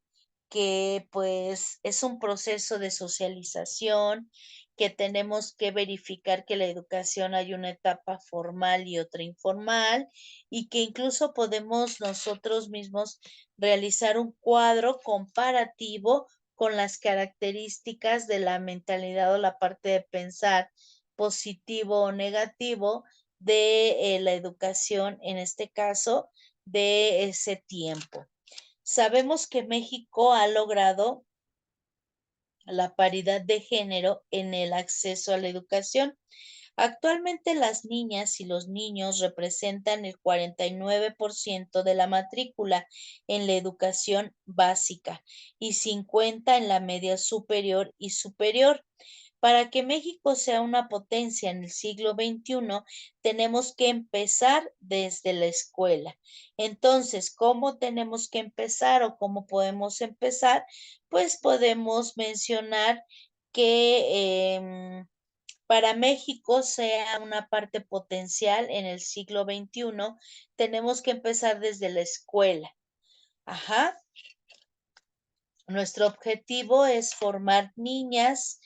que pues es un proceso de socialización, que tenemos que verificar que la educación hay una etapa formal y otra informal y que incluso podemos nosotros mismos realizar un cuadro comparativo con las características de la mentalidad o la parte de pensar positivo o negativo de la educación, en este caso, de ese tiempo. Sabemos que México ha logrado la paridad de género en el acceso a la educación. Actualmente las niñas y los niños representan el 49% de la matrícula en la educación básica y 50% en la media superior y superior. Para que México sea una potencia en el siglo XXI, tenemos que empezar desde la escuela. Entonces, ¿cómo tenemos que empezar o cómo podemos empezar? Pues podemos mencionar que para México sea una parte potencial en el siglo XXI, tenemos que empezar desde la escuela. Ajá. Nuestro objetivo es formar niñas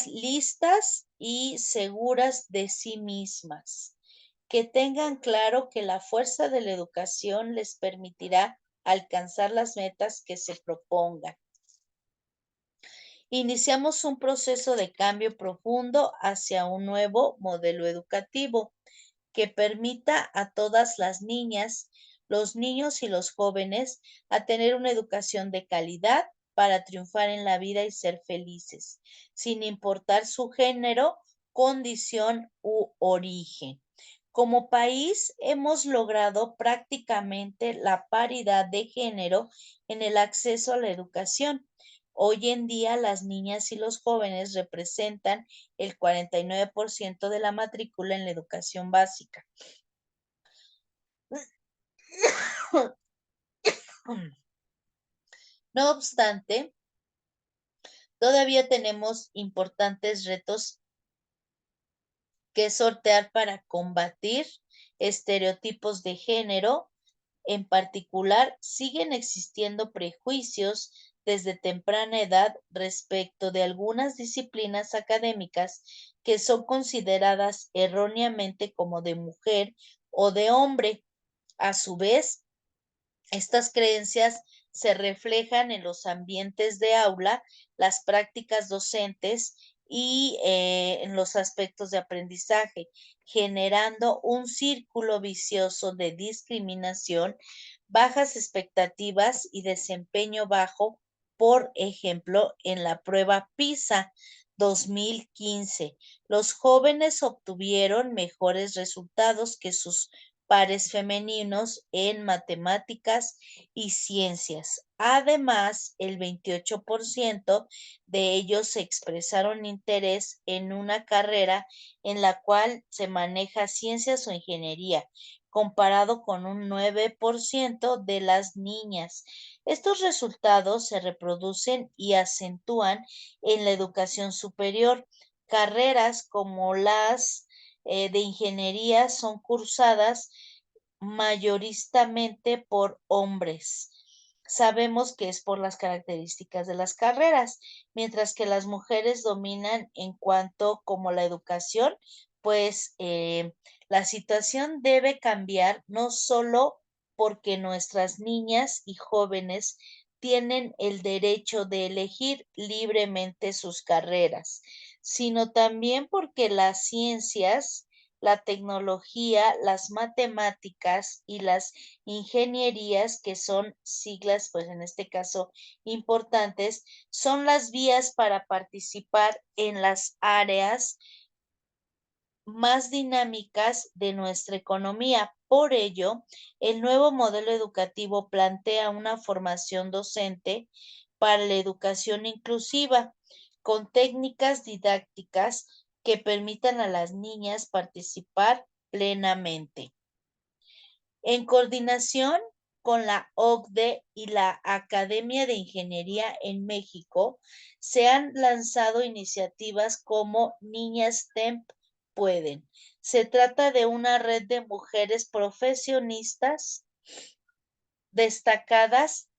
listas y seguras de sí mismas, que tengan claro que la fuerza de la educación les permitirá alcanzar las metas que se propongan. Iniciamos un proceso de cambio profundo hacia un nuevo modelo educativo que permita a todas las niñas, los niños y los jóvenes a tener una educación de calidad para triunfar en la vida y ser felices, sin importar su género, condición u origen. Como país hemos logrado prácticamente la paridad de género en el acceso a la educación. Hoy en día las niñas y los jóvenes representan el 49% de la matrícula en la educación básica. No obstante, todavía tenemos importantes retos que sortear para combatir estereotipos de género, En particular, siguen existiendo prejuicios desde temprana edad respecto de algunas disciplinas académicas que son consideradas erróneamente como de mujer o de hombre. A su vez, estas creencias se reflejan en los ambientes de aula, las prácticas docentes y en los aspectos de aprendizaje, generando un círculo vicioso de discriminación, bajas expectativas y desempeño bajo, por ejemplo, en la prueba PISA 2015. Los jóvenes obtuvieron mejores resultados que sus pares femeninos en matemáticas y ciencias. Además, el 28% de ellos expresaron interés en una carrera en la cual se maneja ciencias o ingeniería, comparado con un 9% de las niñas. Estos resultados se reproducen y acentúan en la educación superior. Carreras como las de ingeniería son cursadas mayoritariamente por hombres. Sabemos que es por las características de las carreras, mientras que las mujeres dominan en cuanto como la educación, pues la situación debe cambiar no solo porque nuestras niñas y jóvenes tienen el derecho de elegir libremente sus carreras, sino también porque las ciencias, la tecnología, las matemáticas y las ingenierías, que son siglas, pues en este caso importantes, son las vías para participar en las áreas más dinámicas de nuestra economía. Por ello, el nuevo modelo educativo plantea una formación docente para la educación inclusiva, con técnicas didácticas que permitan a las niñas participar plenamente. En coordinación con la OCDE y la Academia de Ingeniería en México, se han lanzado iniciativas como Niñas STEM Pueden. Se trata de una red de mujeres profesionistas destacadas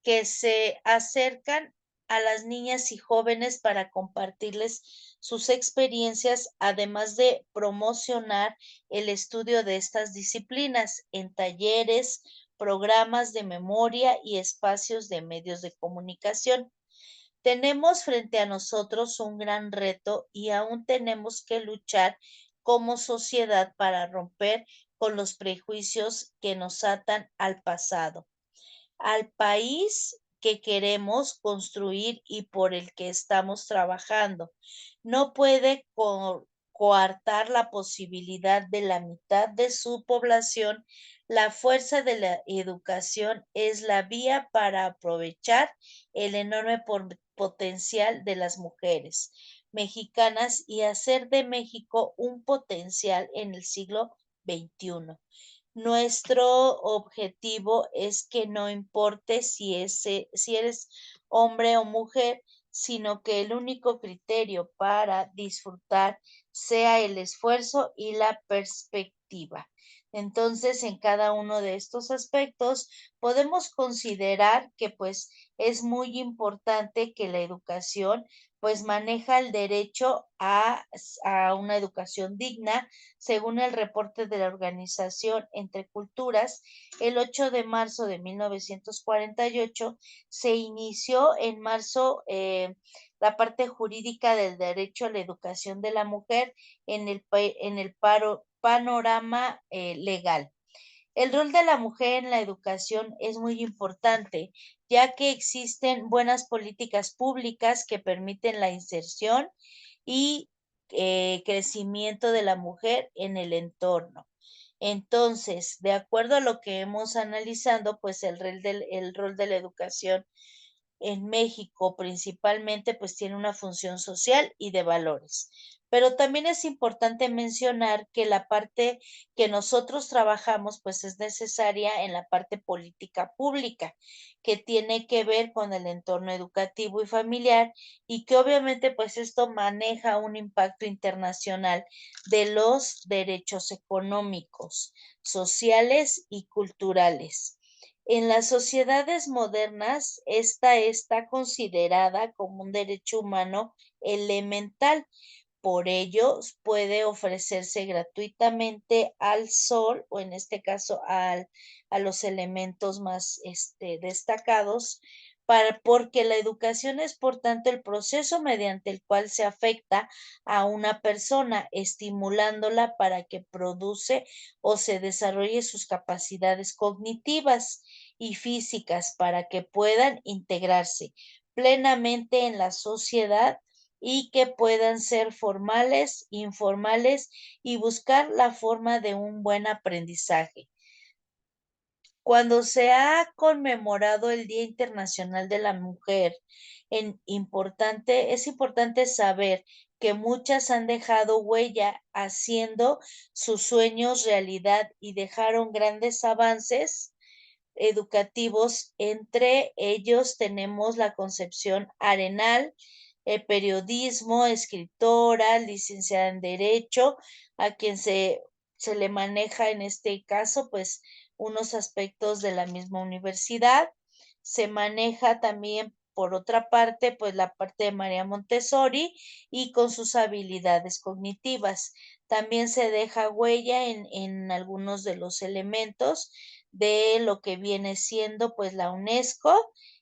que se acercan a las niñas y jóvenes para compartirles sus experiencias, además de promocionar el estudio de estas disciplinas en talleres, programas de memoria y espacios de medios de comunicación. Tenemos frente a nosotros un gran reto y aún tenemos que luchar como sociedad para romper con los prejuicios que nos atan al pasado, al país que queremos construir y por el que estamos trabajando. No puede coartar la posibilidad de la mitad de su población. La fuerza de la educación es la vía para aprovechar el enorme potencial de las mujeres mexicanas y hacer de México un potencial en el siglo XXI. Nuestro objetivo es que no importe si eres hombre o mujer, sino que el único criterio para disfrutar sea el esfuerzo y la perspectiva. Entonces, en cada uno de estos aspectos, podemos considerar que pues es muy importante que la educación pues maneja el derecho a una educación digna, según el reporte de la Organización Entre Culturas. El 8 de marzo de 1948 se inició en marzo la parte jurídica del derecho a la educación de la mujer en el panorama legal. El rol de la mujer en la educación es muy importante, ya que existen buenas políticas públicas que permiten la inserción y crecimiento de la mujer en el entorno. Entonces, de acuerdo a lo que hemos analizado, pues el rol de la educación en México principalmente pues tiene una función social y de valores. Pero también es importante mencionar que la parte que nosotros trabajamos pues es necesaria en la parte política pública, que tiene que ver con el entorno educativo y familiar y que obviamente pues esto maneja un impacto internacional de los derechos económicos, sociales y culturales. En las sociedades modernas, esta está considerada como un derecho humano elemental. Por ello, puede ofrecerse gratuitamente al sol o en este caso a los elementos más destacados, porque la educación es, por tanto, el proceso mediante el cual se afecta a una persona, estimulándola para que produce o se desarrolle sus capacidades cognitivas y físicas para que puedan integrarse plenamente en la sociedad y que puedan ser formales, informales y buscar la forma de un buen aprendizaje. Cuando se ha conmemorado el Día Internacional de la Mujer, es importante saber que muchas han dejado huella haciendo sus sueños realidad y dejaron grandes avances educativos. Entre ellos tenemos la Concepción Arenal, periodismo, escritora, licenciada en Derecho, a quien se le maneja en este caso, pues, unos aspectos de la misma universidad. Se maneja también, por otra parte, pues la parte de María Montessori y con sus habilidades cognitivas. También se deja huella en algunos de los elementos de lo que viene siendo pues la UNESCO,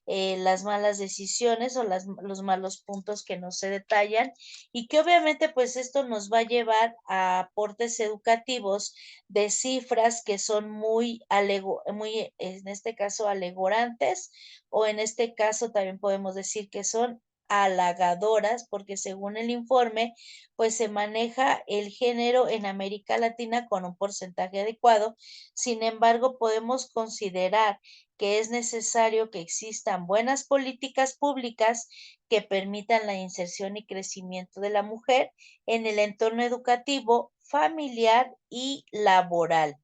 las malas decisiones o los malos puntos que no se detallan y que obviamente pues esto nos va a llevar a aportes educativos de cifras que son muy en este caso alegorantes o en este caso también podemos decir que son halagadoras porque según el informe pues se maneja el género en América Latina con un porcentaje adecuado. Sin embargo, podemos considerar que es necesario que existan buenas políticas públicas que permitan la inserción y crecimiento de la mujer en el entorno educativo, familiar y laboral.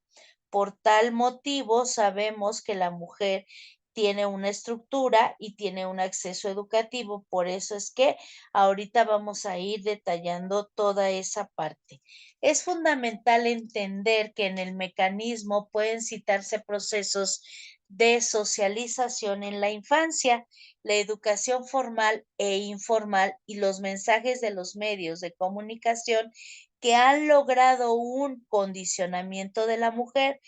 Por tal motivo, sabemos que la mujer tiene una estructura y tiene un acceso educativo. Por eso es que ahorita vamos a ir detallando toda esa parte. Es fundamental entender que en el mecanismo pueden citarse procesos de socialización en la infancia, la educación formal e informal y los mensajes de los medios de comunicación que han logrado un condicionamiento de la mujer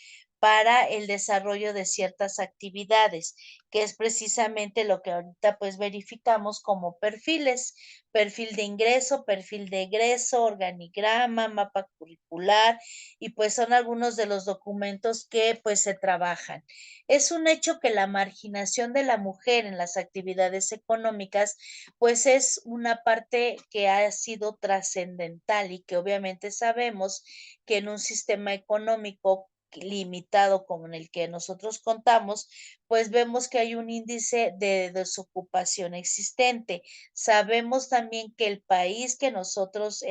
para el desarrollo de ciertas actividades, que es precisamente lo que ahorita pues verificamos como perfiles, perfil de ingreso, perfil de egreso, organigrama, mapa curricular, y pues son algunos de los documentos que pues se trabajan. Es un hecho que la marginación de la mujer en las actividades económicas pues es una parte que ha sido trascendental y que obviamente sabemos que en un sistema económico limitado como en el que nosotros contamos, pues vemos que hay un índice de desocupación existente. Sabemos también que en el país que nosotros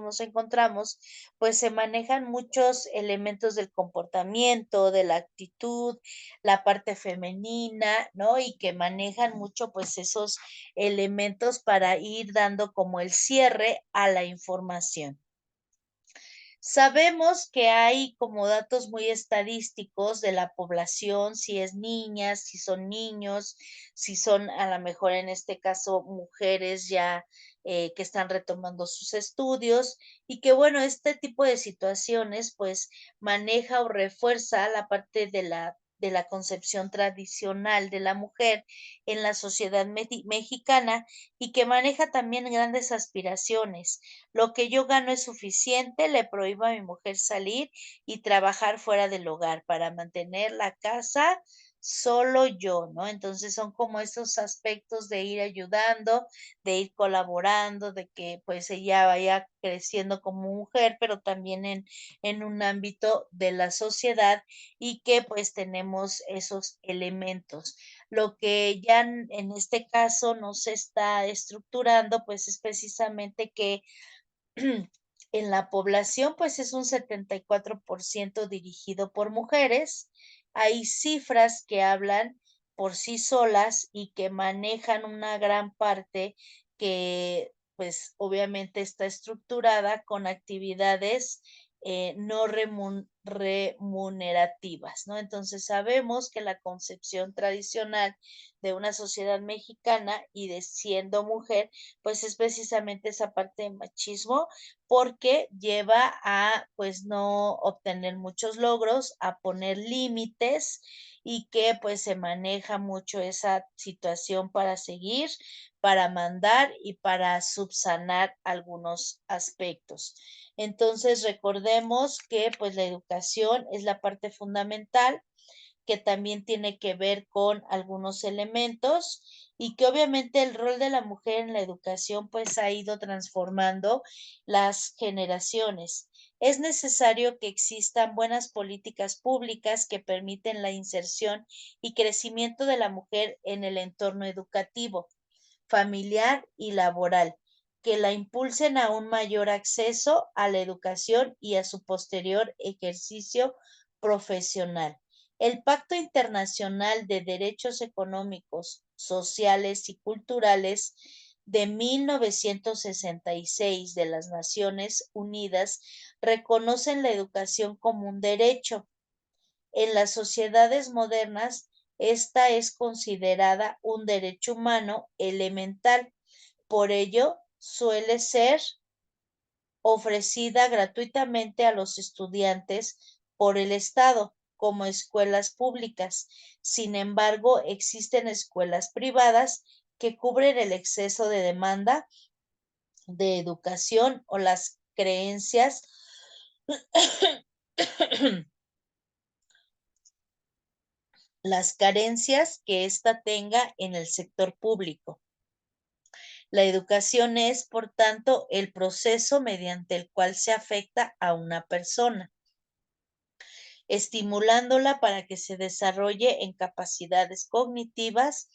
nos encontramos, pues se manejan muchos elementos del comportamiento, de la actitud, la parte femenina, ¿no? Y que manejan mucho pues esos elementos para ir dando como el cierre a la información. Sabemos que hay como datos muy estadísticos de la población, si es niñas, si son niños, si son a lo mejor en este caso mujeres ya que están retomando sus estudios y que bueno, este tipo de situaciones pues maneja o refuerza la parte de la concepción tradicional de la mujer en la sociedad mexicana y que maneja también grandes aspiraciones. Lo que yo gano es suficiente, le prohíbo a mi mujer salir y trabajar fuera del hogar para mantener la casa solo yo, ¿no? Entonces son como esos aspectos de ir ayudando, de ir colaborando, de que pues ella vaya creciendo como mujer, pero también en un ámbito de la sociedad y que pues tenemos esos elementos. Lo que ya en este caso no se está estructurando, pues es precisamente que en la población, pues es un 74% dirigido por mujeres. Hay cifras que hablan por sí solas y que manejan una gran parte que, pues obviamente está estructurada con actividades no remunerativas, ¿no? Entonces sabemos que la concepción tradicional de una sociedad mexicana y de siendo mujer, pues es precisamente esa parte de machismo porque lleva a pues no obtener muchos logros, a poner límites y que pues se maneja mucho esa situación para seguir, para mandar y para subsanar algunos aspectos. Entonces recordemos que pues la educación es la parte fundamental que también tiene que ver con algunos elementos y que obviamente el rol de la mujer en la educación pues ha ido transformando las generaciones. Es necesario que existan buenas políticas públicas que permiten la inserción y crecimiento de la mujer en el entorno educativo, familiar y laboral, que la impulsen a un mayor acceso a la educación y a su posterior ejercicio profesional. El Pacto Internacional de Derechos Económicos, Sociales y Culturales de 1966 de las Naciones Unidas reconocen la educación como un derecho. En las sociedades modernas, esta es considerada un derecho humano elemental. Por ello, suele ser ofrecida gratuitamente a los estudiantes por el Estado como escuelas públicas. Sin embargo, existen escuelas privadas que cubren el exceso de demanda de educación o las creencias las carencias que ésta tenga en el sector público. La educación es, por tanto, el proceso mediante el cual se afecta a una persona, estimulándola para que se desarrolle en capacidades cognitivas,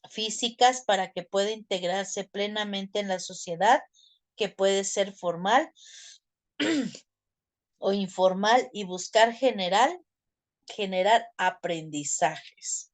físicas, para que pueda integrarse plenamente en la sociedad, que puede ser formal o informal, y buscar generar aprendizajes.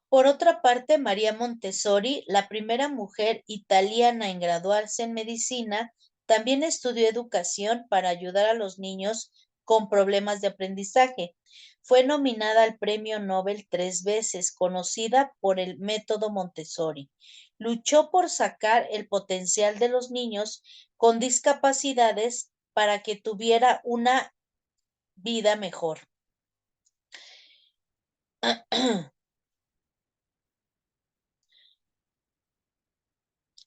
Por otra parte, María Montessori, la primera mujer italiana en graduarse en medicina, también estudió educación para ayudar a los niños con problemas de aprendizaje. Fue nominada al Premio Nobel 3 veces, conocida por el método Montessori. Luchó por sacar el potencial de los niños con discapacidades para que tuviera una vida mejor.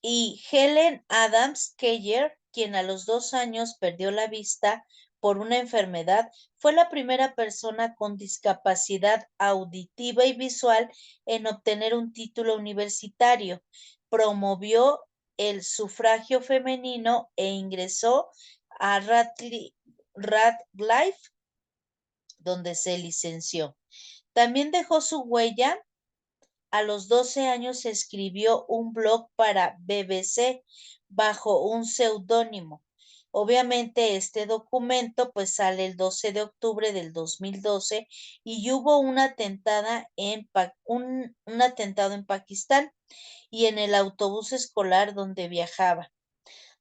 Y Helen Adams Keller, quien a los 2 años perdió la vista por una enfermedad, fue la primera persona con discapacidad auditiva y visual en obtener un título universitario. Promovió el sufragio femenino e ingresó a Radcliffe, donde se licenció. También dejó su huella. A los 12 años escribió un blog para BBC bajo un seudónimo. Obviamente este documento pues sale el 12 de octubre del 2012 y hubo un atentado en Pakistán y en el autobús escolar donde viajaba.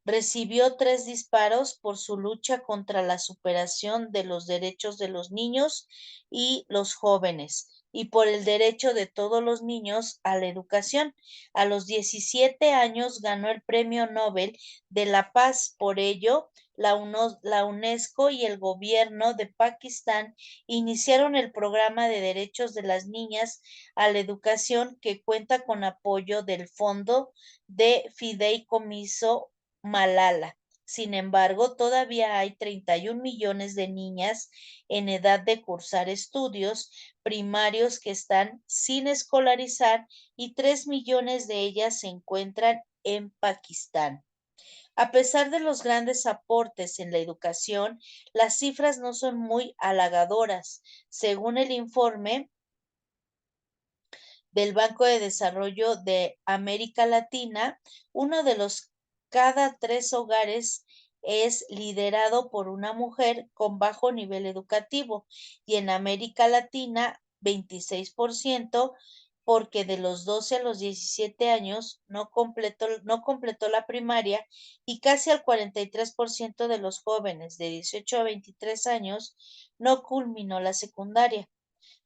Recibió 3 disparos por su lucha contra la superación de los derechos de los niños y los jóvenes y por el derecho de todos los niños a la educación. A los 17 años ganó el Premio Nobel de la Paz. Por ello, la UNESCO y el gobierno de Pakistán iniciaron el programa de derechos de las niñas a la educación que cuenta con apoyo del Fondo de Fideicomiso Malala. Sin embargo, todavía hay 31 millones de niñas en edad de cursar estudios primarios que están sin escolarizar y 3 millones de ellas se encuentran en Pakistán. A pesar de los grandes aportes en la educación, las cifras no son muy halagadoras. Según el informe del Banco de Desarrollo de América Latina, uno de los cada 3 hogares es liderado por una mujer con bajo nivel educativo y en América Latina 26% porque de los 12 a los 17 años no completó la primaria y casi al 43% de los jóvenes de 18 a 23 años no culminó la secundaria.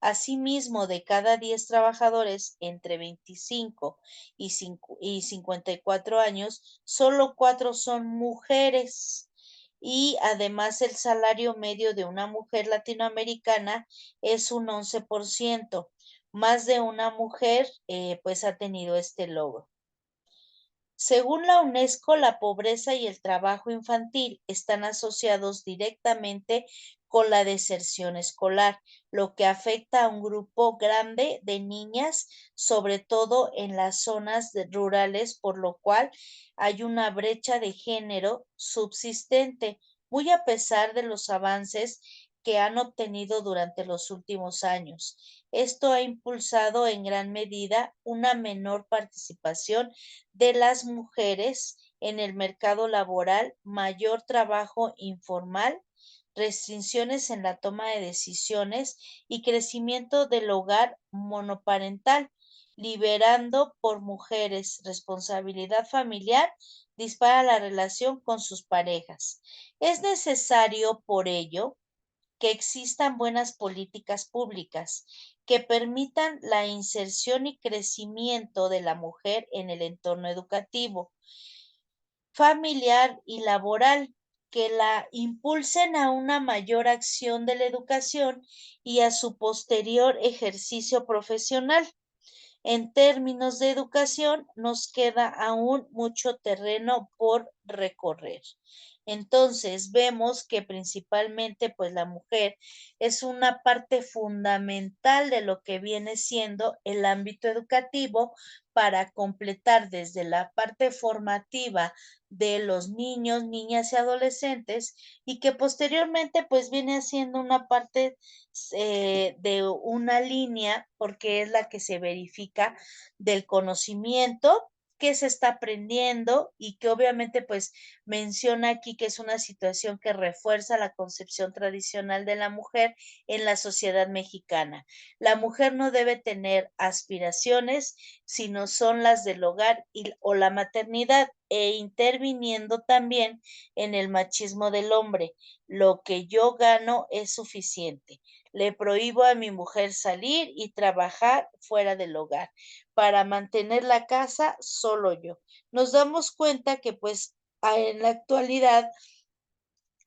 Asimismo, de cada 10 trabajadores entre 25 y 54 años, solo 4 son mujeres. Y además el salario medio de una mujer latinoamericana es un 11%. Más de una mujer pues ha tenido este logro. Según la UNESCO, la pobreza y el trabajo infantil están asociados directamente con la deserción escolar, lo que afecta a un grupo grande de niñas, sobre todo en las zonas rurales, por lo cual hay una brecha de género subsistente, muy a pesar de los avances que han obtenido durante los últimos años. Esto ha impulsado en gran medida una menor participación de las mujeres en el mercado laboral, mayor trabajo informal, restricciones en la toma de decisiones y crecimiento del hogar monoparental, liberando por mujeres responsabilidad familiar, dispara la relación con sus parejas. Es necesario, por ello, que existan buenas políticas públicas que permitan la inserción y crecimiento de la mujer en el entorno educativo, familiar y laboral, que la impulsen a una mayor acción de la educación y a su posterior ejercicio profesional. En términos de educación, nos queda aún mucho terreno por recorrer. Entonces, vemos que principalmente, pues la mujer es una parte fundamental de lo que viene siendo el ámbito educativo para completar desde la parte formativa de los niños, niñas y adolescentes y que posteriormente pues viene siendo una parte de una línea porque es la que se verifica del conocimiento que se está aprendiendo y que obviamente pues menciona aquí que es una situación que refuerza la concepción tradicional de la mujer en la sociedad mexicana. La mujer no debe tener aspiraciones, sino son las del hogar o la maternidad e interviniendo también en el machismo del hombre. Lo que yo gano es suficiente. Le prohíbo a mi mujer salir y trabajar fuera del hogar. Para mantener la casa, solo yo. Nos damos cuenta que pues en la actualidad,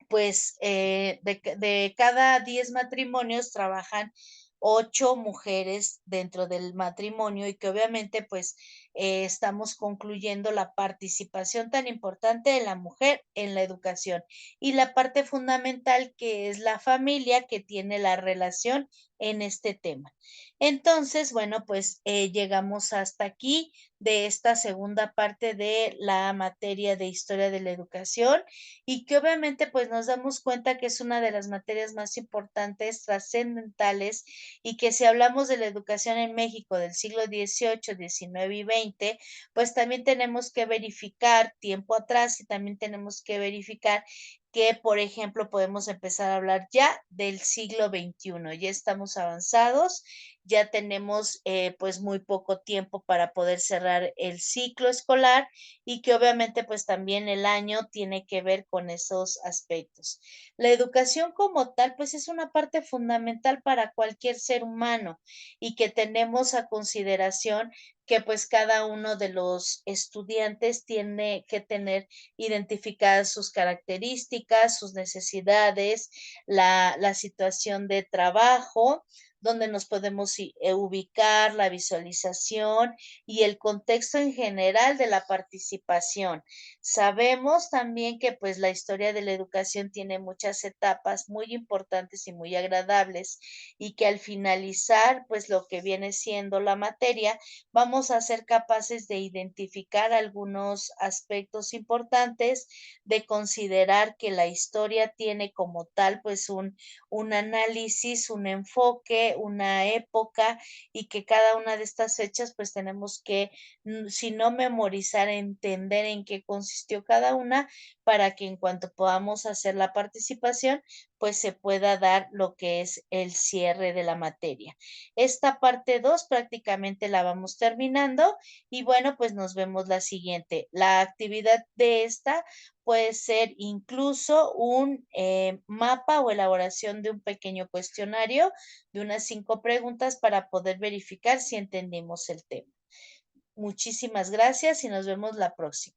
pues de cada 10 matrimonios trabajan 8 mujeres dentro del matrimonio y que obviamente pues estamos concluyendo la participación tan importante de la mujer en la educación y la parte fundamental que es la familia que tiene la relación en este tema. Entonces, bueno, pues llegamos hasta aquí de esta segunda parte de la materia de historia de la educación y que obviamente pues nos damos cuenta que es una de las materias más importantes, trascendentales y que si hablamos de la educación en México del siglo XVIII, XIX y XX, pues también tenemos que verificar tiempo atrás y también tenemos que verificar que, por ejemplo, podemos empezar a hablar ya del siglo XXI. Ya estamos avanzados, ya tenemos pues muy poco tiempo para poder cerrar el ciclo escolar y que obviamente pues también el año tiene que ver con esos aspectos. La educación como tal pues es una parte fundamental para cualquier ser humano y que tenemos a consideración que pues cada uno de los estudiantes tiene que tener identificadas sus características, sus necesidades, la situación de trabajo, donde nos podemos ubicar, la visualización y el contexto en general de la participación. Sabemos también que pues la historia de la educación tiene muchas etapas muy importantes y muy agradables y que al finalizar pues lo que viene siendo la materia, vamos a ser capaces de identificar algunos aspectos importantes, de considerar que la historia tiene como tal pues un análisis, un enfoque, una época y que cada una de estas fechas pues tenemos que, si no memorizar, entender en qué consistió cada una para que en cuanto podamos hacer la participación pues se pueda dar lo que es el cierre de la materia. Esta parte 2 prácticamente la vamos terminando y bueno, pues nos vemos la siguiente. La actividad de esta puede ser incluso un mapa o elaboración de un pequeño cuestionario de unas 5 preguntas para poder verificar si entendimos el tema. Muchísimas gracias y nos vemos la próxima.